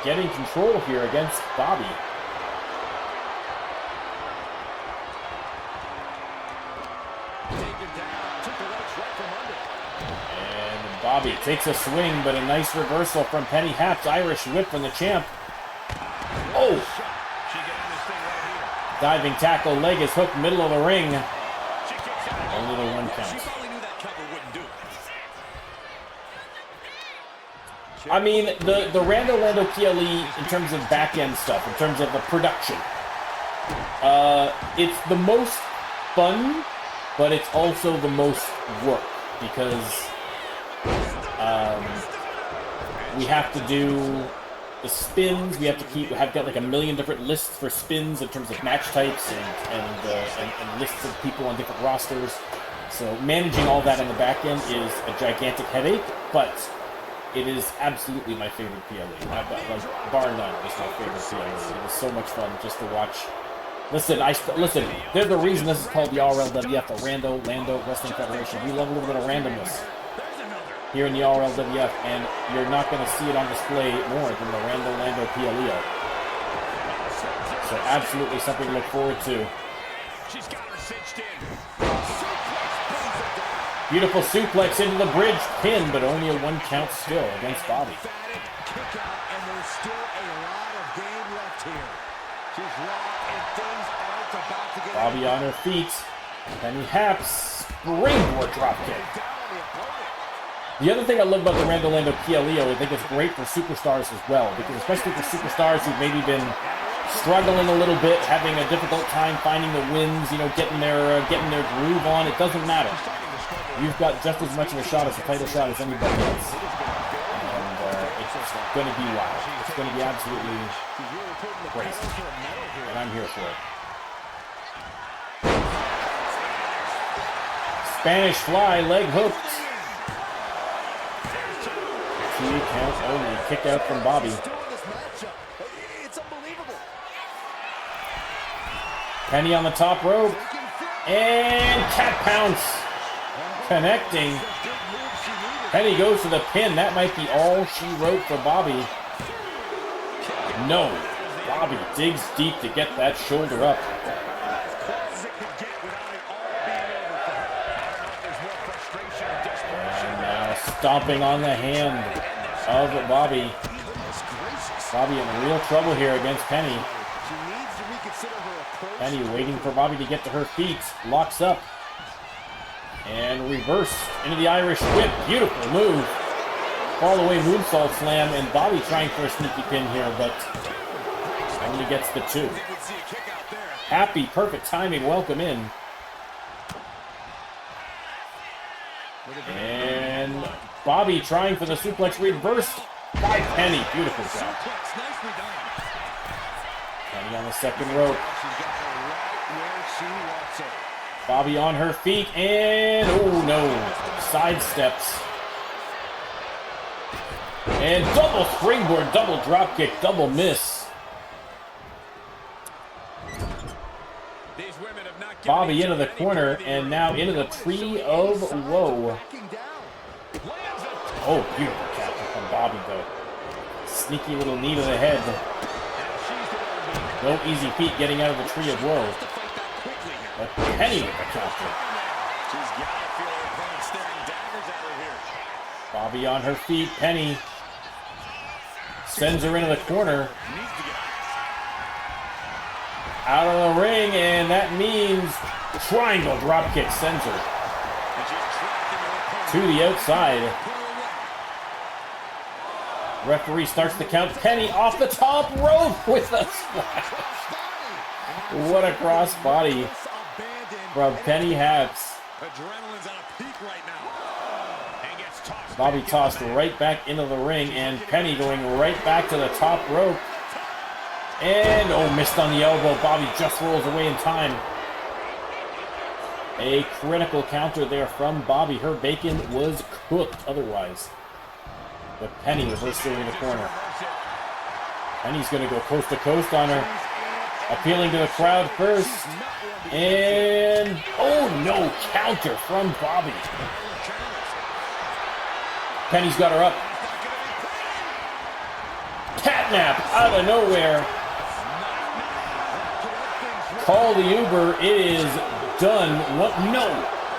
getting control here against Bobbie. And Bobbie takes a swing, but a nice reversal from Penny Happs. Irish whip from the champ. Oh! Diving tackle, leg is hooked, middle of the ring. Only the one count. I mean, the Rando Lando PLE, in terms of back-end stuff, in terms of the production, it's the most fun, but it's also the most work, because we have to do the spins, we have to have got like a million different lists for spins in terms of match types and lists of people on different rosters. So managing all that on the back end is a gigantic headache, but it is absolutely my favorite PLE. Like, bar none, it's my favorite PLE. It was so much fun just to watch. Listen, they're the reason this is called the RLWF, the Rando Lando Wrestling Federation. We love a little bit of randomness here in the RLWF, and you're not going to see it on display more than the Rando Lando PLEO. So absolutely something to look forward to. She's got her cinched in. Beautiful suplex into the bridge, pin, but only a one count still against Bobbie. Bobbie on her feet. Penny Happs, springboard dropkick. The other thing I love about the Rando Lando PLEO, I think it's great for superstars as well, because especially for superstars who've maybe been struggling a little bit, having a difficult time finding the wins, you know, getting their groove on, it doesn't matter. You've got just as much of a shot as a title shot as anybody else. And it's going to be wild. It's going to be absolutely crazy. And I'm here for it. Spanish fly, leg hooked. 2 count only. Kick out from Bobbie. Penny on the top rope. And cat pounce. Connecting. Penny goes for the pin. That might be all she wrote for Bobbie. No. Bobbie digs deep to get that shoulder up. And now stomping on the hand of Bobbie. Bobbie in real trouble here against Penny. Penny waiting for Bobbie to get to her feet. Locks up. And reverse into the Irish whip. Beautiful move. Fall away moonsault slam. And Bobbie trying for a sneaky pin here, but only gets the 2. Happy, perfect timing. Welcome in. Bobbie trying for the suplex reversed by Penny. Beautiful job. Penny on the second rope. Bobbie on her feet, and oh no, sidesteps. And double springboard, double dropkick, double miss. Bobbie into the corner, and now into the tree of woe. Oh, beautiful capture from Bobbie, though. Sneaky little knee to the head. No easy feat getting out of the tree of woe. But Penny with the capture. Bobbie on her feet. Penny sends her into the corner. Out of the ring, and that means triangle dropkick sends her to the outside. Referee starts the count. Penny off the top rope with a splash. What a crossbody from Penny Happs. Adrenaline's at a peak right now. And gets tossed. Bobbie tossed right back into the ring, and Penny going right back to the top rope. And, oh, missed on the elbow. Bobbie just rolls away in time. A critical counter there from Bobbie. Her bacon was cooked otherwise. But Penny reversed her in the corner. Penny's going to go coast to coast on her. Appealing to the crowd first. And, oh no, counter from Bobbie. Penny's got her up. Catnap out of nowhere. Call the Uber. It is done. What? No.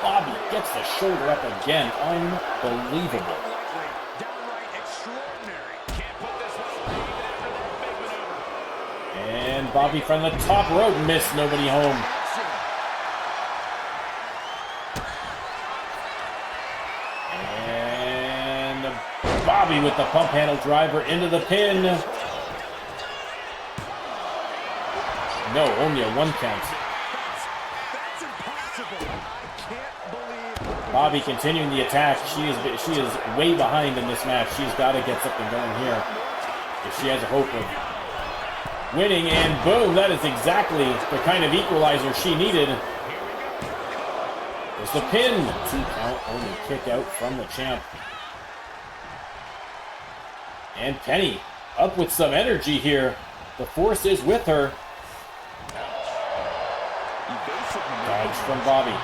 Bobbie gets the shoulder up again. Unbelievable. And Bobbie from the top rope missed. Nobody home. And Bobbie with the pump handle driver into the pin. No, only a 1 count. Bobbie continuing the attack. She is way behind in this match. She's got to get something going here if she has a hope of winning. And boom, that is exactly the kind of equalizer she needed. It's the pin. 2 count, only kick out from the champ. And Penny up with some energy here. The force is with her. Dodge from Bobbie.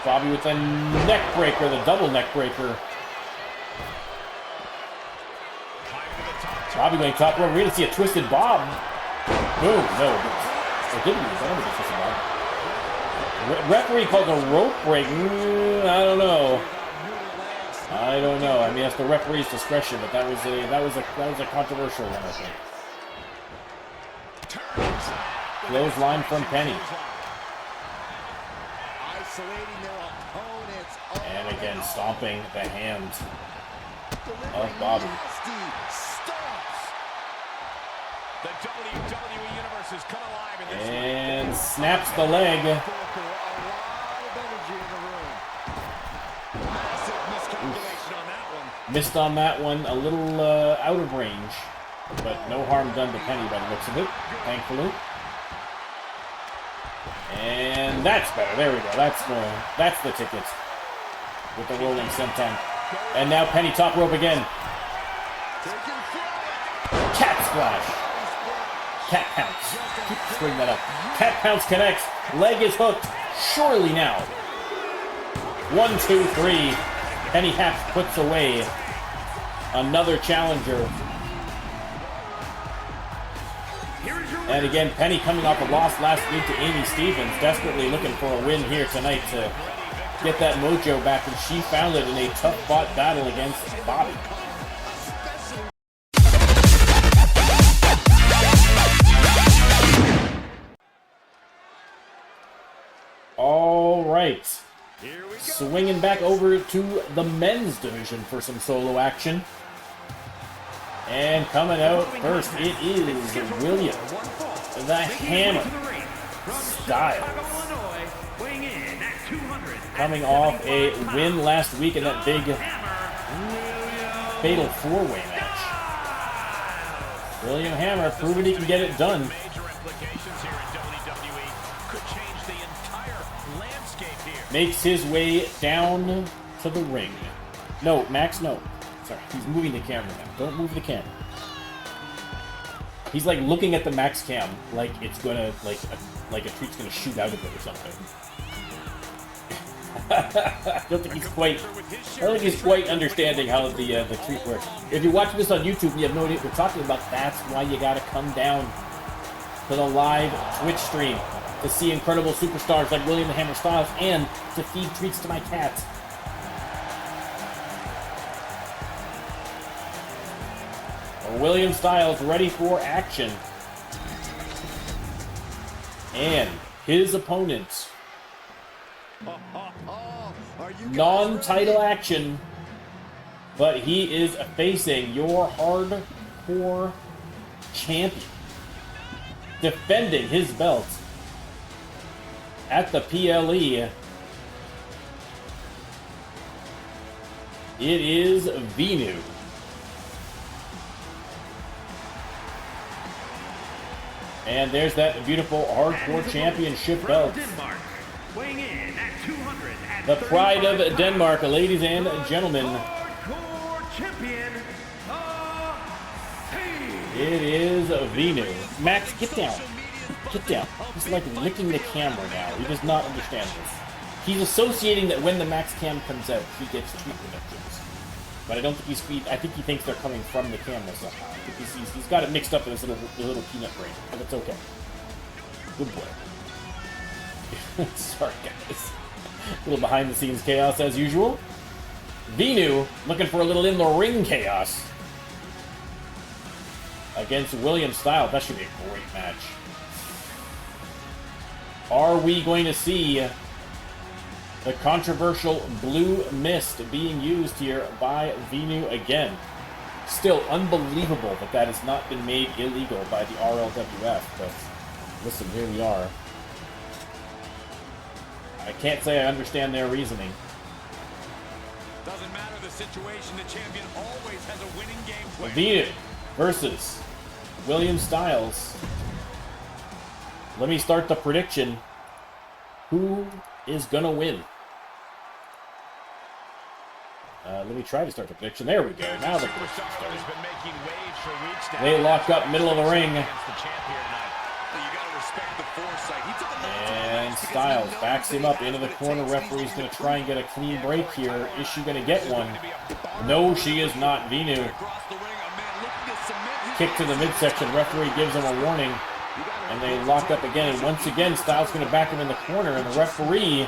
Bobbie with the neck breaker, the double neck breaker. Bobbie going top rope. We're going to see a twisted Bob. Boom. No. It didn't use that. A twisted Bob. Referee called a rope break. I don't know. I don't know. I mean, that's the referee's discretion, but that was a controversial one, I think. Clothesline from Penny. And again, stomping the hand of Bobbie. The WWE Universe has come alive in this and snaps the leg. Missed on that one, a little out of range, but no harm done to Penny by the looks of it, thankfully. And that's better. There we go. That's the ticket with the rolling senton. And now Penny top rope again. Cat splash. Cat pounce. Keep swinging that up. Cat pounce connects. Leg is hooked. Surely now. 1, 2, 3. Penny Happs puts away another challenger. And again, Penny coming off a loss last week to Amy Stevens, desperately looking for a win here tonight to get that mojo back, and she found it in a tough-fought battle against Bobbie. All right. Swinging back over to the men's division for some solo action. And coming out first, it is William, the Hammer, Stylez. Coming off a win last week in that big fatal four-way match. William Hammer proving he can get it done. Major implications here in WWE. Could change the entire landscape here. Makes his way down to the ring. No, Max, no. Sorry, he's moving the camera now. Don't move the camera. He's like looking at the Max cam like it's gonna, like a treat's gonna shoot out of it or something. I don't think he's quite understanding how the treat works. If you're watching this on YouTube and you have no idea what we're talking about, that's why you gotta come down to the live Twitch stream to see incredible superstars like William the Hammer Stylez and to feed treats to my cats. William Stylez ready for action. And his opponent, non-title action, but he is facing your Hardcore Champion, defending his belt at the PLE. It is Vinu. And there's that beautiful Hardcore Championship belt. The pride of Denmark, ladies and gentlemen. It is Vinu. Max, get down. Get down. He's like licking the camera now. He does not understand this. He's associating that when the Max cam comes out, he gets treat reductions. But I don't think I think he thinks they're coming from the camera somehow. I think he's got it mixed up in his little peanut brain. But it's okay. Good boy. Sorry, guys. A little behind-the-scenes chaos as usual. Vinu looking for a little in-the-ring chaos against William Stylez. That should be a great match. Are we going to see the controversial blue mist being used here by Vinu again? Still unbelievable that has not been made illegal by the RLWF, but listen, here we are. I can't say I understand their reasoning. Doesn't matter the situation, the champion always has a winning game plan. Vinu versus William Stylez. Let me start the prediction. Who is gonna win? Let me try to start the prediction. There we go. Now the prediction starts. They lock up middle of the ring. And Stylez backs him up into the corner. Referee's going to try and get a clean break here. Is she going to get one? No, she is not. Vinu. Kick to the midsection. Referee gives him a warning. And they lock up again. And once again, Stylez going to back him in the corner. And the referee,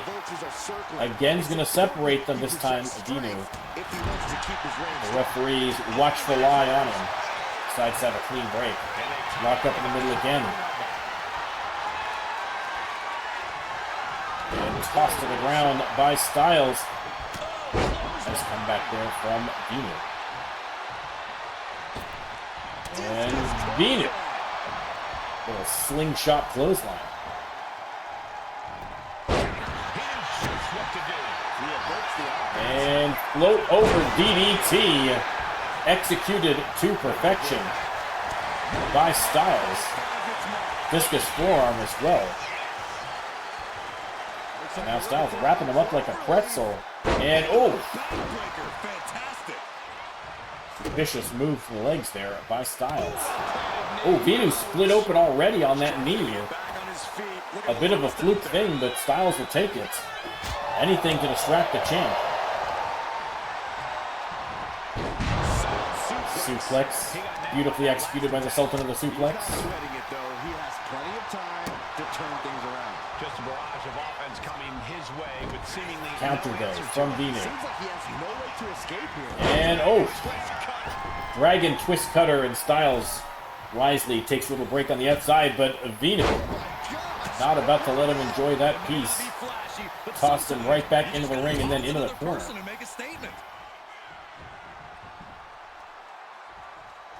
again, is going to separate them this time. Vinu. The referee's watchful eye on him. Decides to have a clean break. Lock up in the middle again. And tossed to the ground by Stylez. Nice comeback there from Vinu. And Vinu. Little slingshot clothesline. And float over DDT. Executed to perfection by Stylez. Discus forearm as well. So now Stylez wrapping him up like a pretzel. And oh! Vicious move to the legs there by Stylez. Oh, Vinu split open already on that knee. A bit of a fluke thing, but Stylez will take it. Anything to distract the champ. Suplex. Beautifully executed by the Sultan of the Suplex. Counter though from Vinu. And oh! Dragon twist cutter, and Stylez wisely takes a little break on the outside, but Vinu not about to let him enjoy that piece. Tossed him right back into the ring and then into the corner.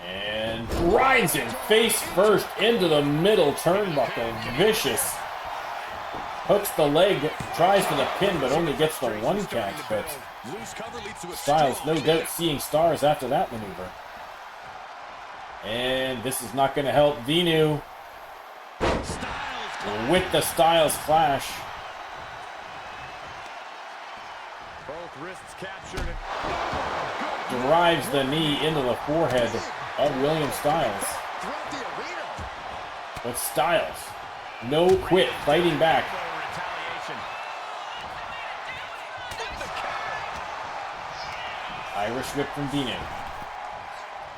And rides him face first into the middle turnbuckle. Vicious. hooks the leg, tries for the pin, but only gets the 1 count. But Stylez, no doubt, seeing stars after that maneuver. And this is not going to help Vinu with the Stylez clash. Both wrists captured. Drives the knee into the forehead of William Stylez. But Stylez, no quit, fighting back. Irish whip from Vinu.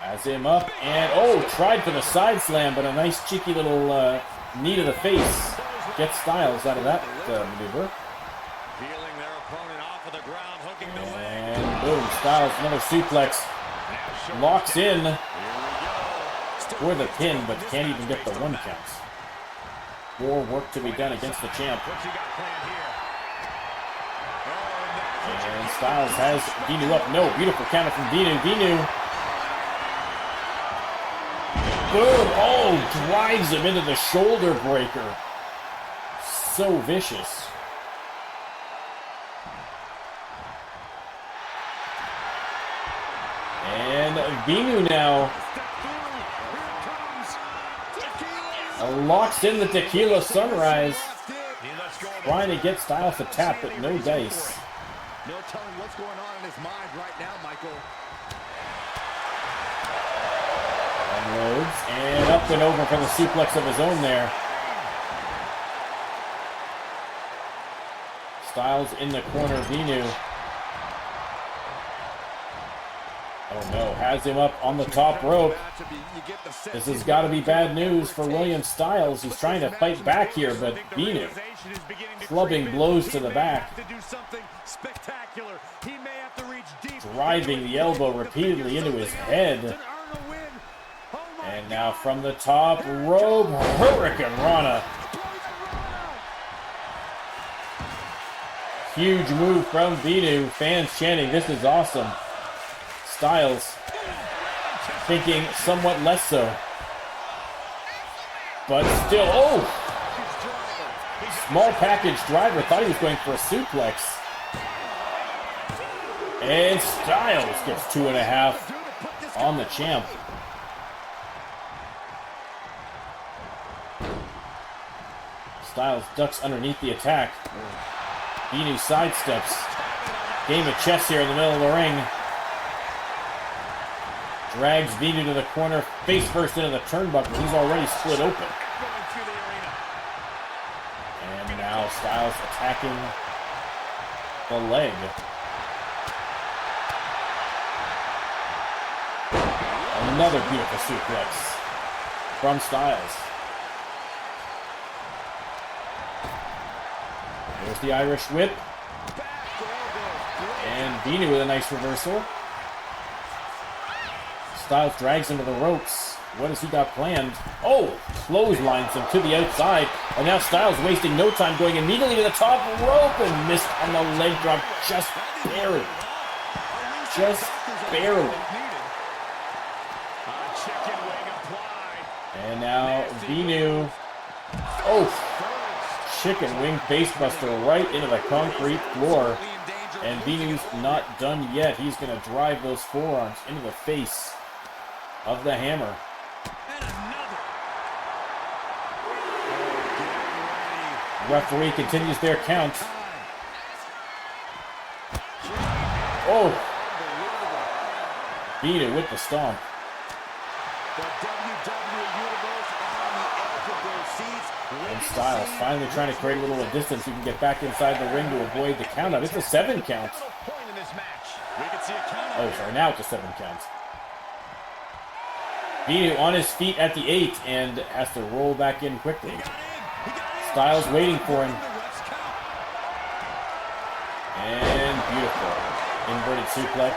Has him up, and oh, tried for the side slam, but a nice cheeky little knee to the face gets Stylez out of that maneuver. Peeling their opponent off of the ground, hooking the leg. And boom, Stylez, another suplex. Locks in for the pin, but can't even get the 1 counts. More work to be done against the champ. And Stylez has Vinu up. No, beautiful counter from Vinu. Vinu. Boom! Oh, drives him into the shoulder breaker. So vicious. And Vinu now locks in the Tequila Sunrise. Trying to get Stylez to tap, but no dice. No telling what's going on in his mind right now, Michael. Unloads, and up and over for the suplex of his own there. Stylez in the corner, Vinu. Oh no, has him up on the top rope. This has got to be bad news for William Stylez. He's trying to fight back here, but Vinu clubbing blows to the back. Driving the elbow repeatedly into his head. And now from the top rope, Hurricane Rana. Huge move from Vinu. Fans chanting, "This is awesome." Stylez thinking somewhat less so. But still, oh! Small package driver, thought he was going for a suplex. And Stylez gets 2.5 on the champ. Stylez ducks underneath the attack. Vinu sidesteps. Game of chess here in the middle of the ring. Drags Vinu to the corner, face first into the turnbuckle. He's already split open. And now Stylez attacking the leg. Another beautiful suplex from Stylez. There's the Irish whip. And Vinu with a nice reversal. Stylez drags him to the ropes. What has he got planned? Oh! Clotheslines him to the outside. And now Stylez wasting no time, going immediately to the top rope and missed on the leg drop just barely. Just barely. And now Vinu. Oh! Chicken wing facebuster right into the concrete floor. And Vinu's not done yet. He's going to drive those forearms into the face of the hammer. Referee continues their count. Oh! Vinu with the stomp. And Stylez finally trying to create a little distance. You can get back inside the ring to avoid the count out. It's a 7 count. Oh, sorry, now it's a 7 count. Vinu on his feet at the 8 and has to roll back in quickly. Stylez waiting for him. And beautiful. Inverted suplex.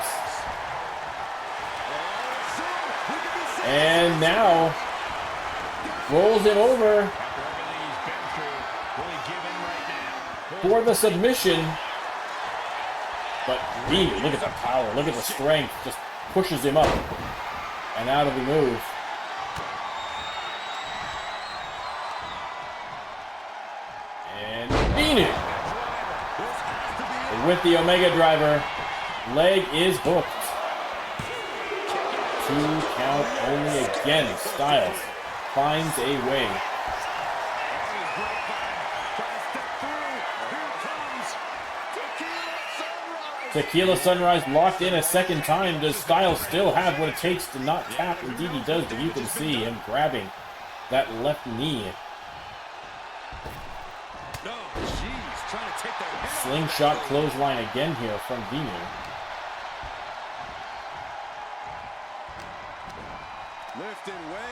And now rolls it over for the submission. But Vinu, look at the power, look at the strength. Just pushes him up and out of the move. And Vinu with the Omega driver. Leg is hooked. 2 count only again. Stylez finds a way. Tequila Sunrise locked in a second time. Does Stylez still have what it takes to not tap? Indeed he does, but you can see him grabbing that left knee. Slingshot clothesline again here from Vinu.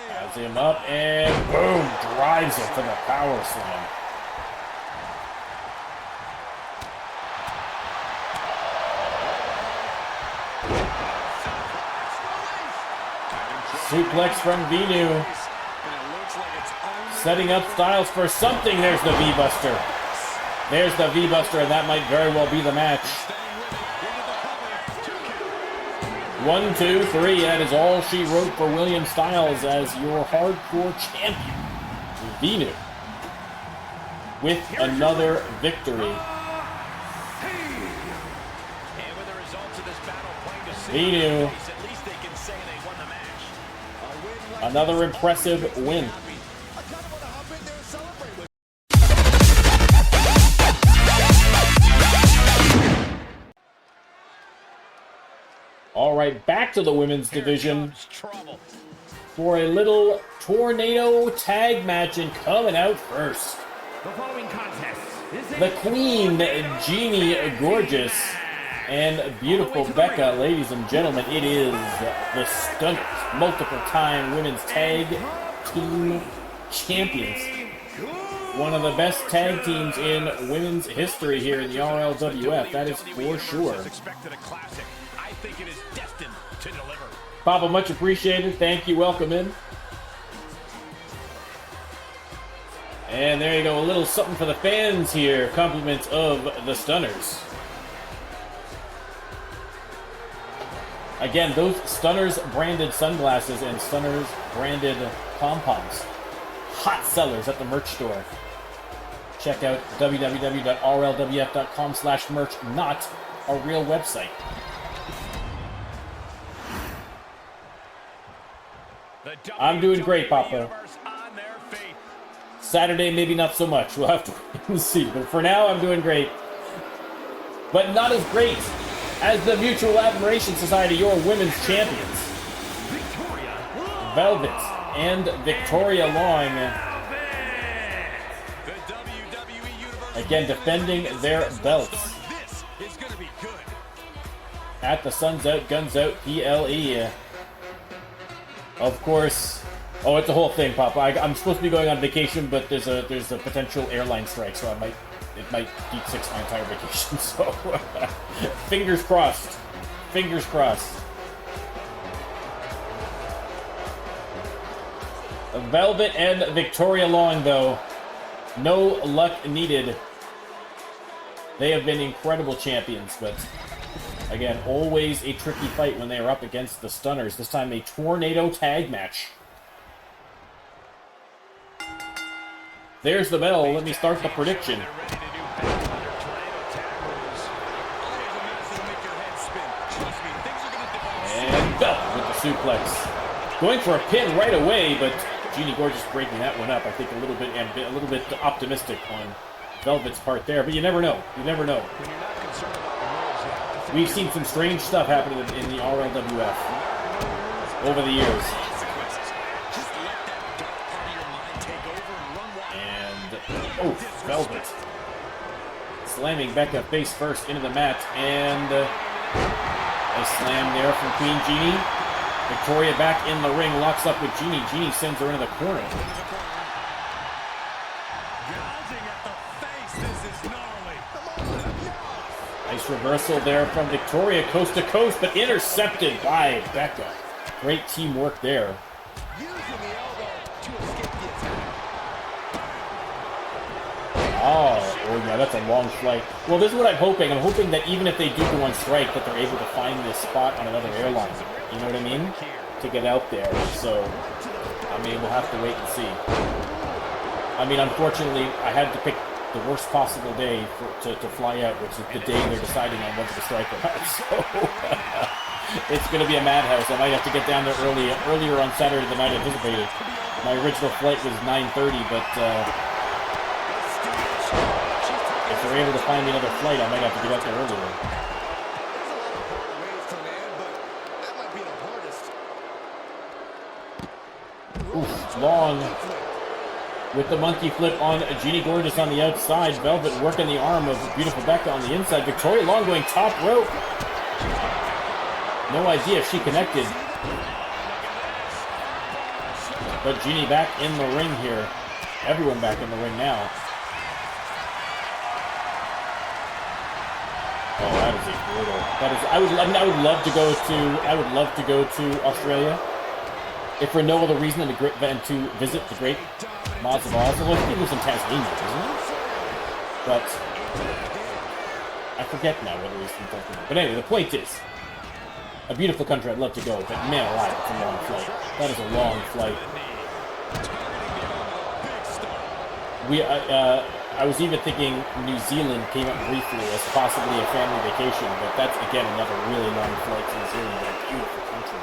Has him up and boom, drives it for the power slam. Suplex from Vinu. Setting up Stylez for something. There's the V-Buster. There's the V-Buster, and that might very well be the match. 1, 2, 3. That is all she wrote for William Stylez as your hardcore champion. Vinu with another victory. Vinu, another impressive win. All right, back to the women's division for a little tornado tag match, and coming out first, the Queen, Jeannie Gorgeous, and beautiful Becca. Ladies and gentlemen, it is the Stunners, multiple-time women's tag team champions. One of the best tag teams in women's history here in the RLWF, that is for sure. I think it is destined to deliver. Papa, much appreciated. Thank you. Welcome in. And there you go. A little something for the fans here. Compliments of the Stunners. Again, those Stunners branded sunglasses and Stunners branded pom-poms. Hot sellers at the merch store. Check out www.rlwf.com/merch, not a real website. I'm doing great, Papa. Saturday, maybe not so much. We'll have to wait and see. But for now, I'm doing great. But not as great as the Mutual Admiration Society, your women's champions. Velvet and Victoria Long. Again, defending their belts. At the Suns Out, Guns Out, PLE. Of course. Oh, it's a whole thing, Papa. I'm supposed to be going on vacation, but there's a potential airline strike, so it might deep six my entire vacation. So fingers crossed. Fingers crossed. Velvet and Victoria Long, though, no luck needed. They have been incredible champions, but again, always a tricky fight when they are up against the Stunners. This time a tornado tag match. There's the bell. Let me start the prediction. And bell with the suplex. Going for a pin right away, but Jeannie Gorgeous breaking that one up. I think a little bit optimistic on Velvet's part there, but you never know. You never know. We've seen some strange stuff happening in the RLWF over the years. And, oh, Velvet. Slamming Becca face first into the mat, and a slam there from Queen Jeannie. Victoria back in the ring, locks up with Jeannie. Jeannie sends her into the corner. Nice reversal there from Victoria, coast to coast, but intercepted by Becca. Great teamwork there. Oh yeah, that's a long flight. Well, this is what I'm hoping. I'm hoping that even if they do go on strike, that they're able to find this spot on another airline. You know what I mean? To get out there. So, I mean, we'll have to wait and see. I mean, unfortunately, I had to pick the worst possible day to fly out, which is the day they're deciding on whether to strike or not. So it's going to be a madhouse. I might have to get down there earlier on Saturday than I anticipated. My original flight was 9:30, but if they're able to find me another flight, I might have to get out there earlier. Oof, Long with the monkey flip on Jeannie Gorgeous on the outside. Velvet working the arm of beautiful Becca on the inside. Victoria Long going top rope. No idea if she connected. But Jeannie back in the ring here. Everyone back in the ring now. Oh, that is a brutal. That is. I would love to go to Australia, if for no other reason than to visit the great Moz of Oz. Well, he lives in Tasmania, isn't he? But I forget now whether he's from Tasmania. But anyway, the point is, a beautiful country I'd love to go, but man alive, it's a long flight. That is a long flight. I was even thinking New Zealand came up briefly as possibly a family vacation, but that's again another really long flight to New Zealand, but a beautiful country.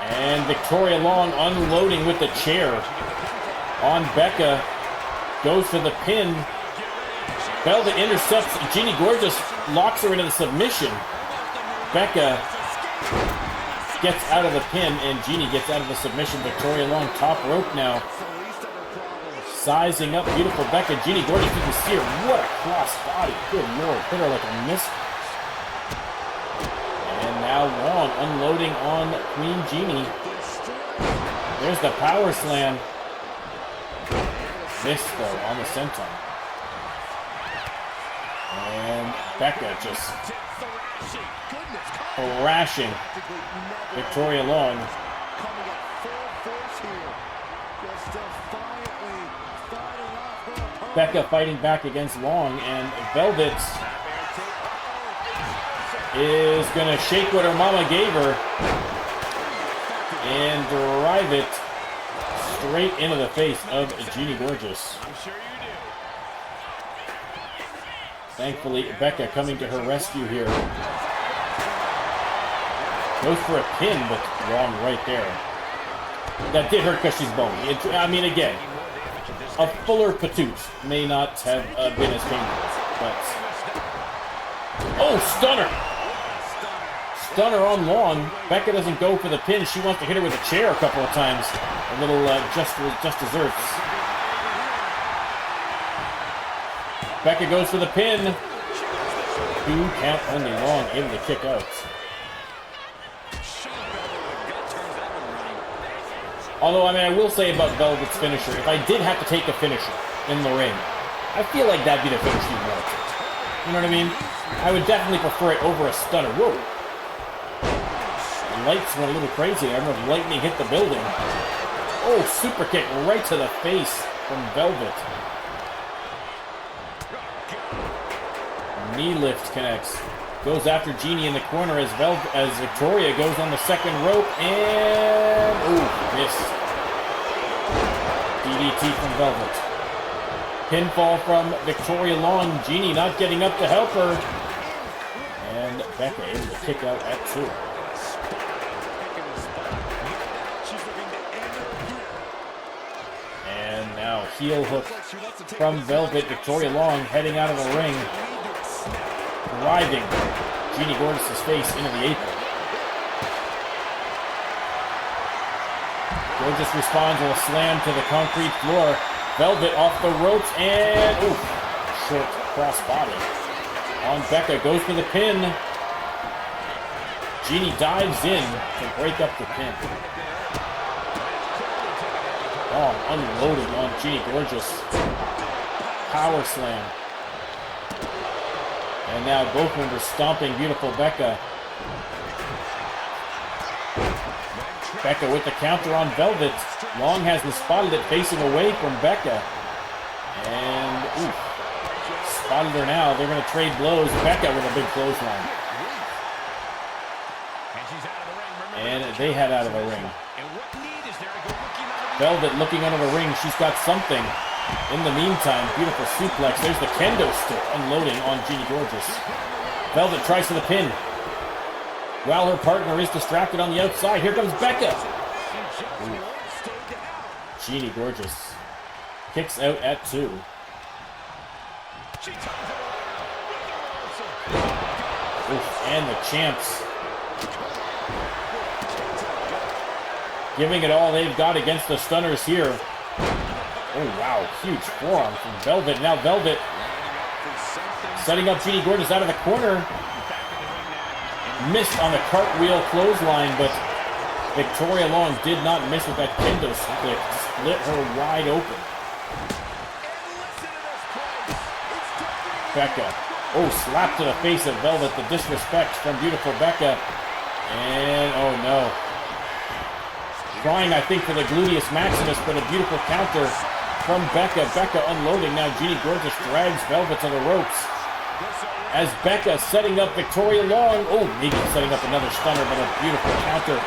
And Victoria Long unloading with the chair on Becca. Goes for the pin. Velvet intercepts. Jeannie Gorgeous locks her into the submission. Becca gets out of the pin, and Jeannie gets out of the submission. Victoria Long top rope now. Sizing up beautiful Becca. Jeannie Gorgeous, you can see her. What a cross body. Good lord. Hit her like a missile. And now Long unloading on Queen Jeannie. There's the power slam. Missed though on the senton. And Becca just thrashing Victoria Long. Becca fighting back against Long, and Velvet is going to shake what her mama gave her and drive it straight into the face of Jeannie Gorgeous. Thankfully, Becca coming to her rescue here. Goes for a pin, but wrong right there. That did hurt because she's bony. I mean, again, a fuller patoot may not have been as painful, but... Oh, stunner! Stunner on Long. Becca doesn't go for the pin. She wants to hit her with a chair a couple of times. A little just desserts. Becca goes for the pin. 2 count only. Long able to kick out. Although, I mean, I will say about Velvet's finisher, if I did have to take a finisher in the ring, I feel like that'd be the finisher you want. You know what I mean? I would definitely prefer it over a stunner. Whoa. The lights went a little crazy. I don't know if lightning hit the building. Oh, super kick right to the face from Velvet. Knee lift connects. Goes after Jeannie in the corner as Victoria goes on the second rope and... Ooh, missed. DDT from Velvet. Pinfall from Victoria Long. Jeannie not getting up to help her. And Becca able to kick out at 2. And now heel hook from Velvet. Victoria Long heading out of the ring. Driving Jeannie Gorgeous' face into the apron. Gorgeous responds with a slam to the concrete floor. Velvet off the ropes and oof, short cross body on Becca. Goes for the pin. Jeannie dives in to break up the pin. Oh, unloading on Jeannie Gorgeous. Power slam. And now both members stomping beautiful Becca. Becca with the counter on Velvet. Long hasn't spotted it, facing away from Becca. And, ooh, spotted her now. They're going to trade blows. Becca with a big clothesline. And they head out of the ring. Velvet looking under the ring. She's got something. In the meantime, beautiful suplex. There's the kendo stick unloading on Jeannie Gorgeous. Velvet tries for the pin. While her partner is distracted on the outside, here comes Becca. Ooh. Jeannie Gorgeous kicks out at 2. Oof, and the champs giving it all they've got against the stunners here. Oh, wow. Huge forearm from Velvet. Now Velvet setting up Jeannie Gorgeous out of the corner. Missed on the cartwheel clothesline, but Victoria Long did not miss with that kendo stick. Split her wide open. Becca. Oh, slap to the face of Velvet. The disrespect from beautiful Becca. And, oh no. Trying, I think, for the gluteus maximus, but a beautiful counter from Becca. Becca unloading. Now Jeannie Gorgeous drags Velvet to the ropes. As Becca setting up Victoria Long. Oh, maybe setting up another stunner, but a beautiful counter.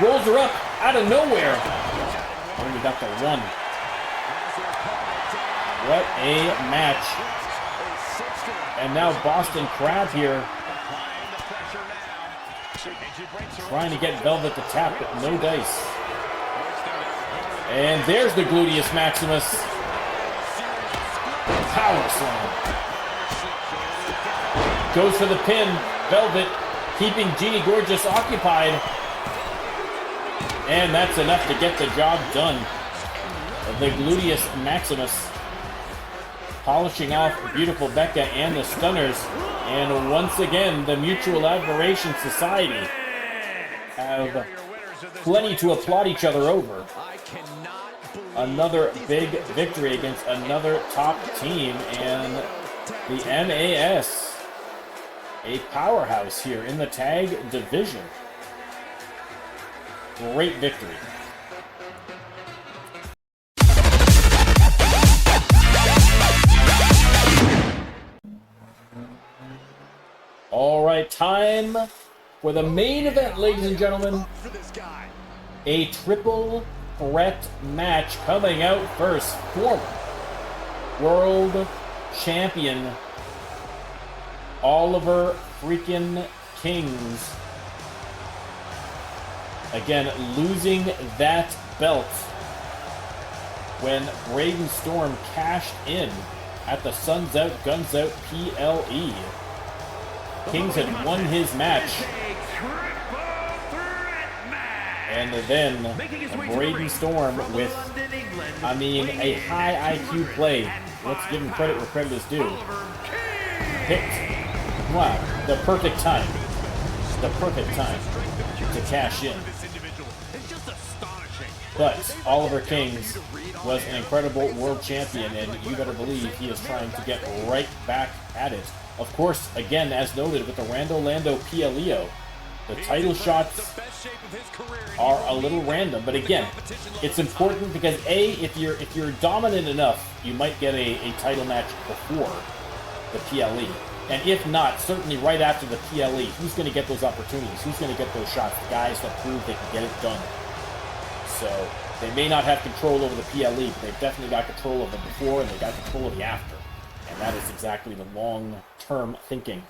Rolls her up out of nowhere. Only got the 1. What a match. And now Boston Crab here. Trying to get Velvet to tap, but no dice. And there's the gluteus maximus. Power slam. Goes for the pin. Velvet keeping Jeannie Gorgeous occupied. And that's enough to get the job done. The gluteus maximus polishing off beautiful Becca and the stunners. And once again, the Mutual Admiration Society have plenty to applaud each other over. Another big victory against another top team, and the MAS, a powerhouse here in the tag division. Great victory. All right, time for the main event, ladies and gentlemen. A triple threat match coming out first. Former world champion Oliver freaking Kingzz. Again, losing that belt when Brayden Storm cashed in at the Suns Out, Guns Out PLE. Kingzz had won his match. And then Brayden Storm with, I mean, a high IQ play. Let's give him credit where credit is due. Picked, wow, the perfect time. The perfect time to cash in. But Oliver Kingzz was an incredible world champion, and you better believe he is trying to get right back at it. Of course, again, as noted with the Rando Lando PLEO, the title shots are a little random, but again, it's important because A, if you're dominant enough, you might get a title match before the PLE. And if not, certainly right after the PLE, who's going to get those opportunities? Who's going to get those shots? The guys that prove they can get it done. So they may not have control over the PLE, but they've definitely got control of the before, and they got control of the after. And that is exactly the long-term thinking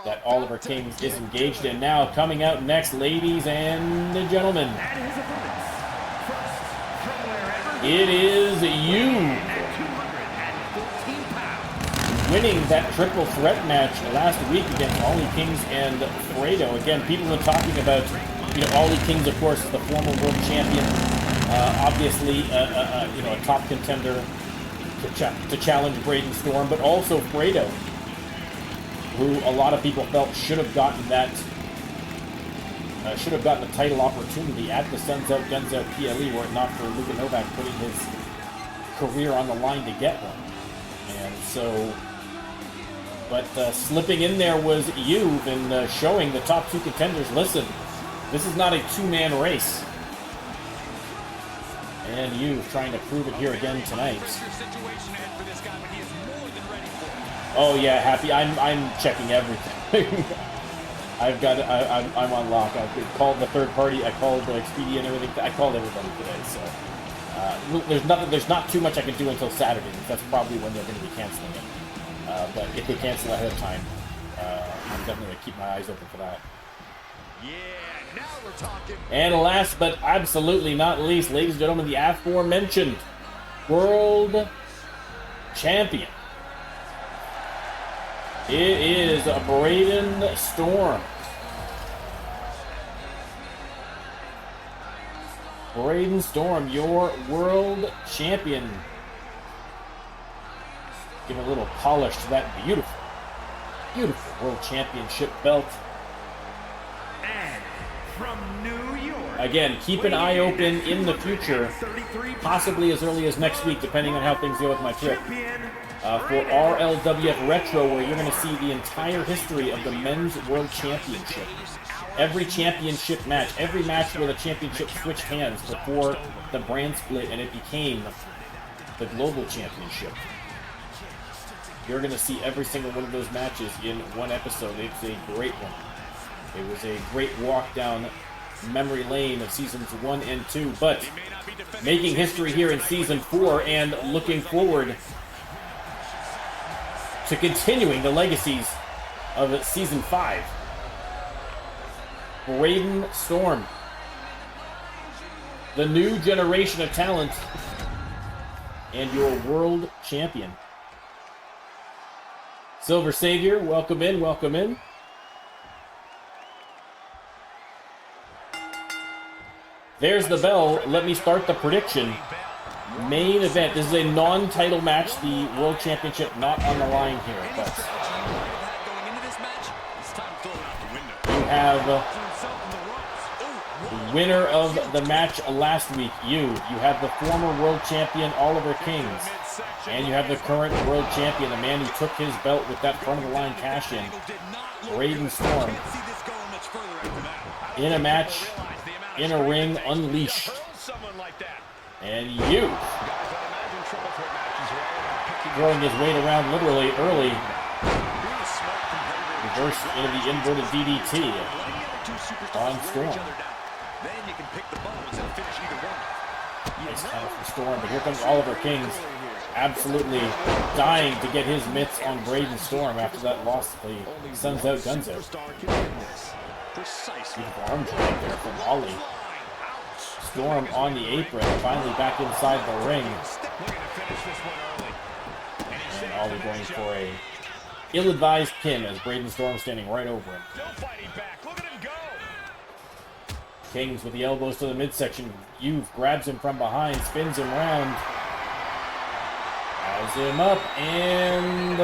that Oliver Kingzz is engaged in. Now, coming out next, ladies and gentlemen, it is Yuv winning that triple threat match last week against Ollie Kingzz and Fredo. Again, people are talking about, Ollie Kingzz, of course, is the former world champion. Obviously, a top contender to challenge Brayden Storm, but also Fredo, who a lot of people felt should have gotten the title opportunity at the Suns Out Guns Out PLE, were it not for Luka Novak putting his career on the line to get one. And so, but slipping in there was Yuv and showing the top two contenders, listen, this is not a two-man race. And Yuv trying to prove it here again tonight. Oh yeah, Happy. I'm checking everything. I'm on lock. I called the third party. I called Expedia and everything. I called everybody today. So There's not too much I can do until Saturday. That's probably when they're going to be canceling it. But if they cancel ahead of time, I'm definitely going to keep my eyes open for that. Yeah, now we're talking. And last but absolutely not least, ladies and gentlemen, the aforementioned World Champion. It is Brayden Storm. Brayden Storm, your World Champion. Give a little polish to that beautiful, beautiful World Championship belt. And from New York. Again, keep an eye open in the future, possibly as early as next week, depending on how things go with my trip, for RLWF Retro, where you're going to see the entire history of the Men's World Championship. Every championship match, every match where the championship switched hands before the brand split and it became the Global Championship. You're going to see every single one of those matches in one episode. It's a great one. It was a great walk down memory lane of seasons 1 and 2, but making history here in season 4 and looking forward to continuing the legacies of season 5. Brayden Storm, the new generation of talent, and your world champion. Silver Savior, welcome in, welcome in. There's the bell. Let me start the prediction. Main event. This is a non-title match. The World Championship not on the line here, but you have the winner of the match last week, you have the former World Champion Oliver Kingzz, and you have the current World Champion, the man who took his belt with that front of the line cash-in, Brayden Storm, in a match, in a ring, unleashed. And you throwing his weight around literally early, reversed into the inverted DDT on Storm. Nice counter for Storm, but here comes Oliver Kingzz, absolutely dying to get his mitts on Brayden Storm after that loss to the Suns Out, Guns Out. Beautiful arm drag there from Ollie. Storm on the apron, finally back inside the ring. And Ollie going for a ill-advised pin as Brayden Storm standing right over him. Kingzz with the elbows to the midsection. Yuv grabs him from behind, spins him round. Has him up and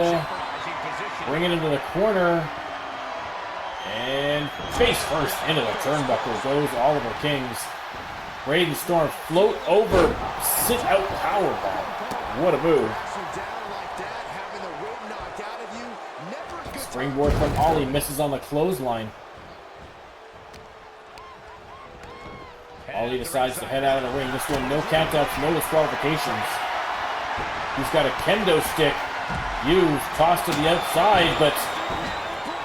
bring it into the corner. And face first into the turnbuckle goes Oliver Kingzz. Brayden Storm float over, sit out powerbomb. What a move. Springboard from Ollie, misses on the clothesline. Ollie decides to head out of the ring. This one, no countouts, no disqualifications. He's got a kendo stick. Yuv tossed to the outside, but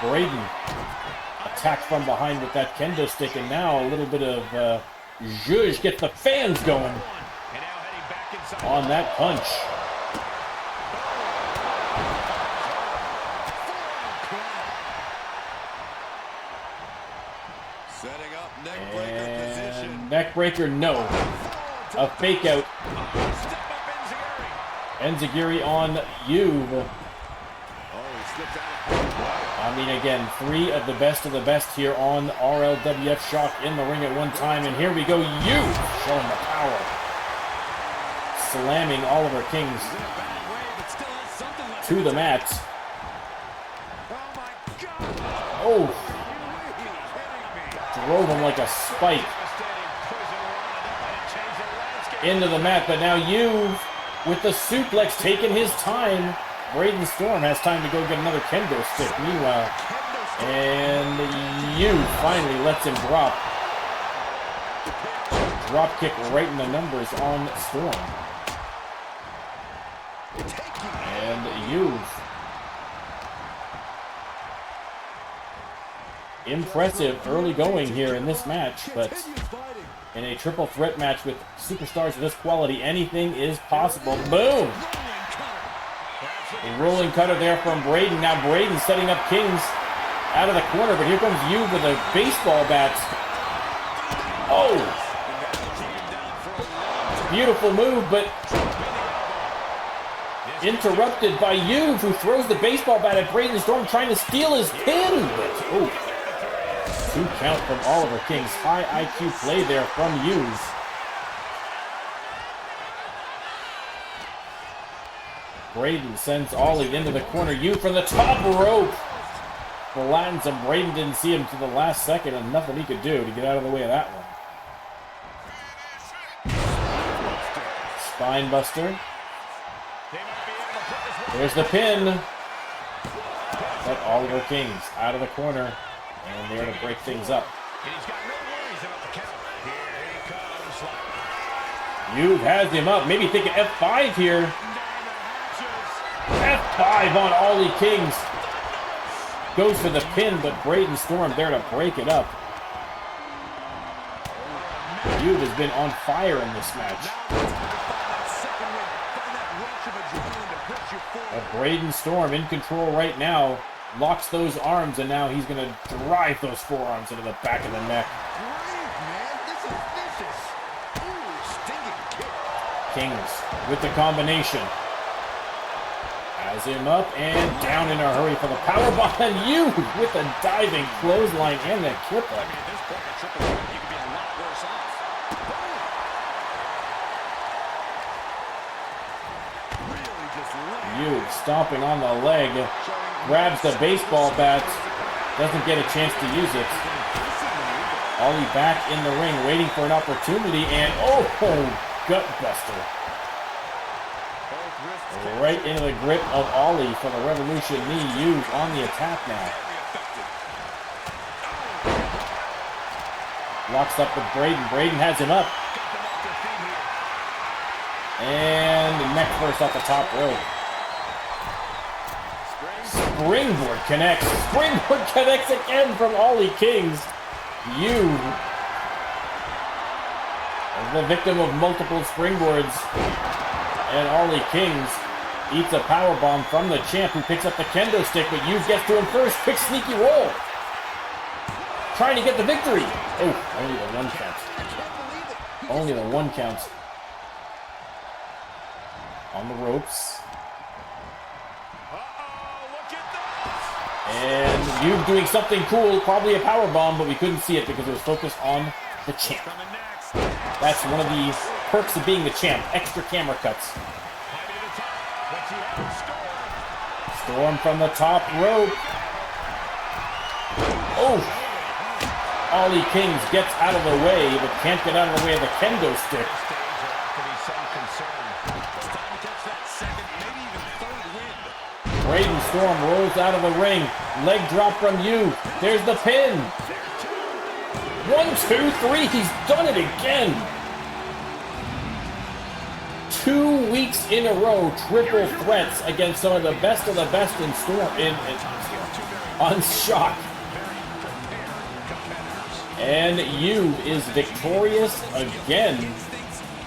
Brayden attacked from behind with that kendo stick, and now a little bit of zhuzh gets the fans going on that punch. And neckbreaker, no. A fake out. Enziguri on Yuv. I mean, again, 3 of the best here on RLWF Shock in the ring at one time. And here we go, Yuv showing the power. Slamming Oliver Kingzz to the mat. Oh! Drove him like a spike into the mat, but now Yuv with the suplex taking his time. Brayden Storm has time to go get another kendo stick. Meanwhile, and Yuv finally lets him drop. Drop kick right in the numbers on Storm. And Yuv Impressive early going here in this match, but in a triple threat match with superstars of this quality, anything is possible. Boom! A rolling cutter there from Brayden. Now Brayden setting up Kingzz out of the corner, but here comes Yuv with a baseball bat. Oh! Beautiful move, but interrupted by Yuv, who throws the baseball bat at Brayden Storm, trying to steal his pin. But, oh, 2 count from Oliver Kingzz. High IQ play there from Yuv. Brayden sends Ollie into the corner. Yuv from the top rope lands him. Brayden didn't see him to the last second, and nothing he could do to get out of the way of that one. Spine buster. There's the pin. But Oliver Kingzz out of the corner, and there to break things up. Yuv has him up. Maybe thinking F5 here. F5 on Ollie Kingzz. Goes for the pin, but Brayden Storm there to break it up. Yuv has been on fire in this match. But Brayden Storm in control right now. Locks those arms, and now he's going to drive those forearms into the back of the neck. Kingzz with the combination. Has him up and down in a hurry for the powerbomb. And Yuv with a diving clothesline and the kipper. Yuv stomping on the leg. Grabs the baseball bat. Doesn't get a chance to use it. Ollie back in the ring waiting for an opportunity. And oh, gut buster. Right into the grip of Ollie for the Revolution knee. Yuv on the attack now. Locks up with Brayden. Brayden has him up. And neck first off the top rope. Springboard connects. Springboard connects again from Ollie Kingzz. Yuv, the victim of multiple springboards. And Ollie Kingzz eats a powerbomb from the champ, who picks up the kendo stick, but Yuv gets to him first. Quick sneaky roll. Trying to get the victory. Oh, only the 1 count. Only the 1 count. On the ropes. And Yuv doing something cool, probably a powerbomb, but we couldn't see it because it was focused on the champ. That's one of the perks of being the champ, extra camera cuts. Storm from the top rope. Oh! Ollie Kingzz gets out of the way, but can't get out of the way of the kendo stick. Brayden Storm rolls out of the ring. Leg drop from Yuv. There's the pin. 1, 2, 3. He's done it again. 2 weeks in a row, triple threats against some of the best in Storm on Shock. And Yuv is victorious again.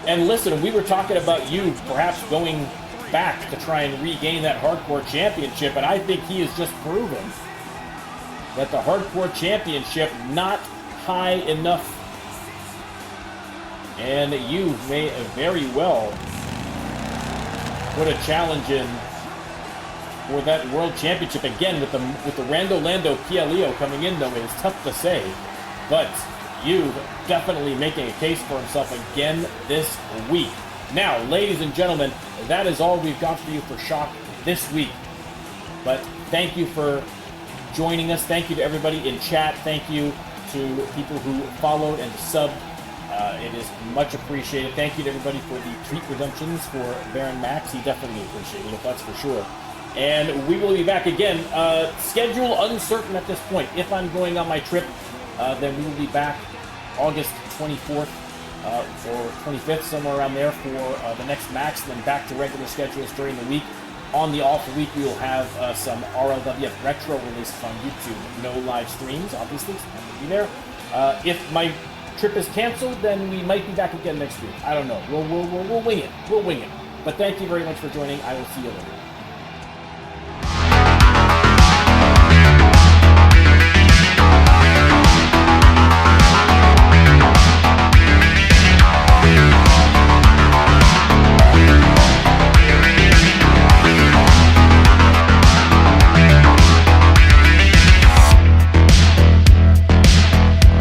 And listen, we were talking about Yuv perhaps going back to try and regain that Hardcore Championship, and I think he has just proven that the Hardcore Championship not high enough. And Yuv may very well put a challenge in for that World Championship again with the Rando Lando Wrestling coming in, though it is tough to say. But Yuv definitely making a case for himself again this week. Now, ladies and gentlemen, that is all we've got for you for Shock this week. But thank you for joining us. Thank you to everybody in chat. Thank you to people who followed and subbed. It is much appreciated. Thank you to everybody for the tweet redemptions for Baron Max. He definitely appreciated it, that's for sure. And we will be back again. Schedule uncertain at this point. If I'm going on my trip, then we will be back August 24th or 25th, somewhere around there, for the next Max, and then back to regular schedules during the week. On the off week, we will have some RLWF retro releases on YouTube. No live streams, obviously, so I'm going to be there. If my trip is canceled, then we might be back again next week. I don't know. We'll wing it. We'll wing it. But thank you very much for joining. I will see you later.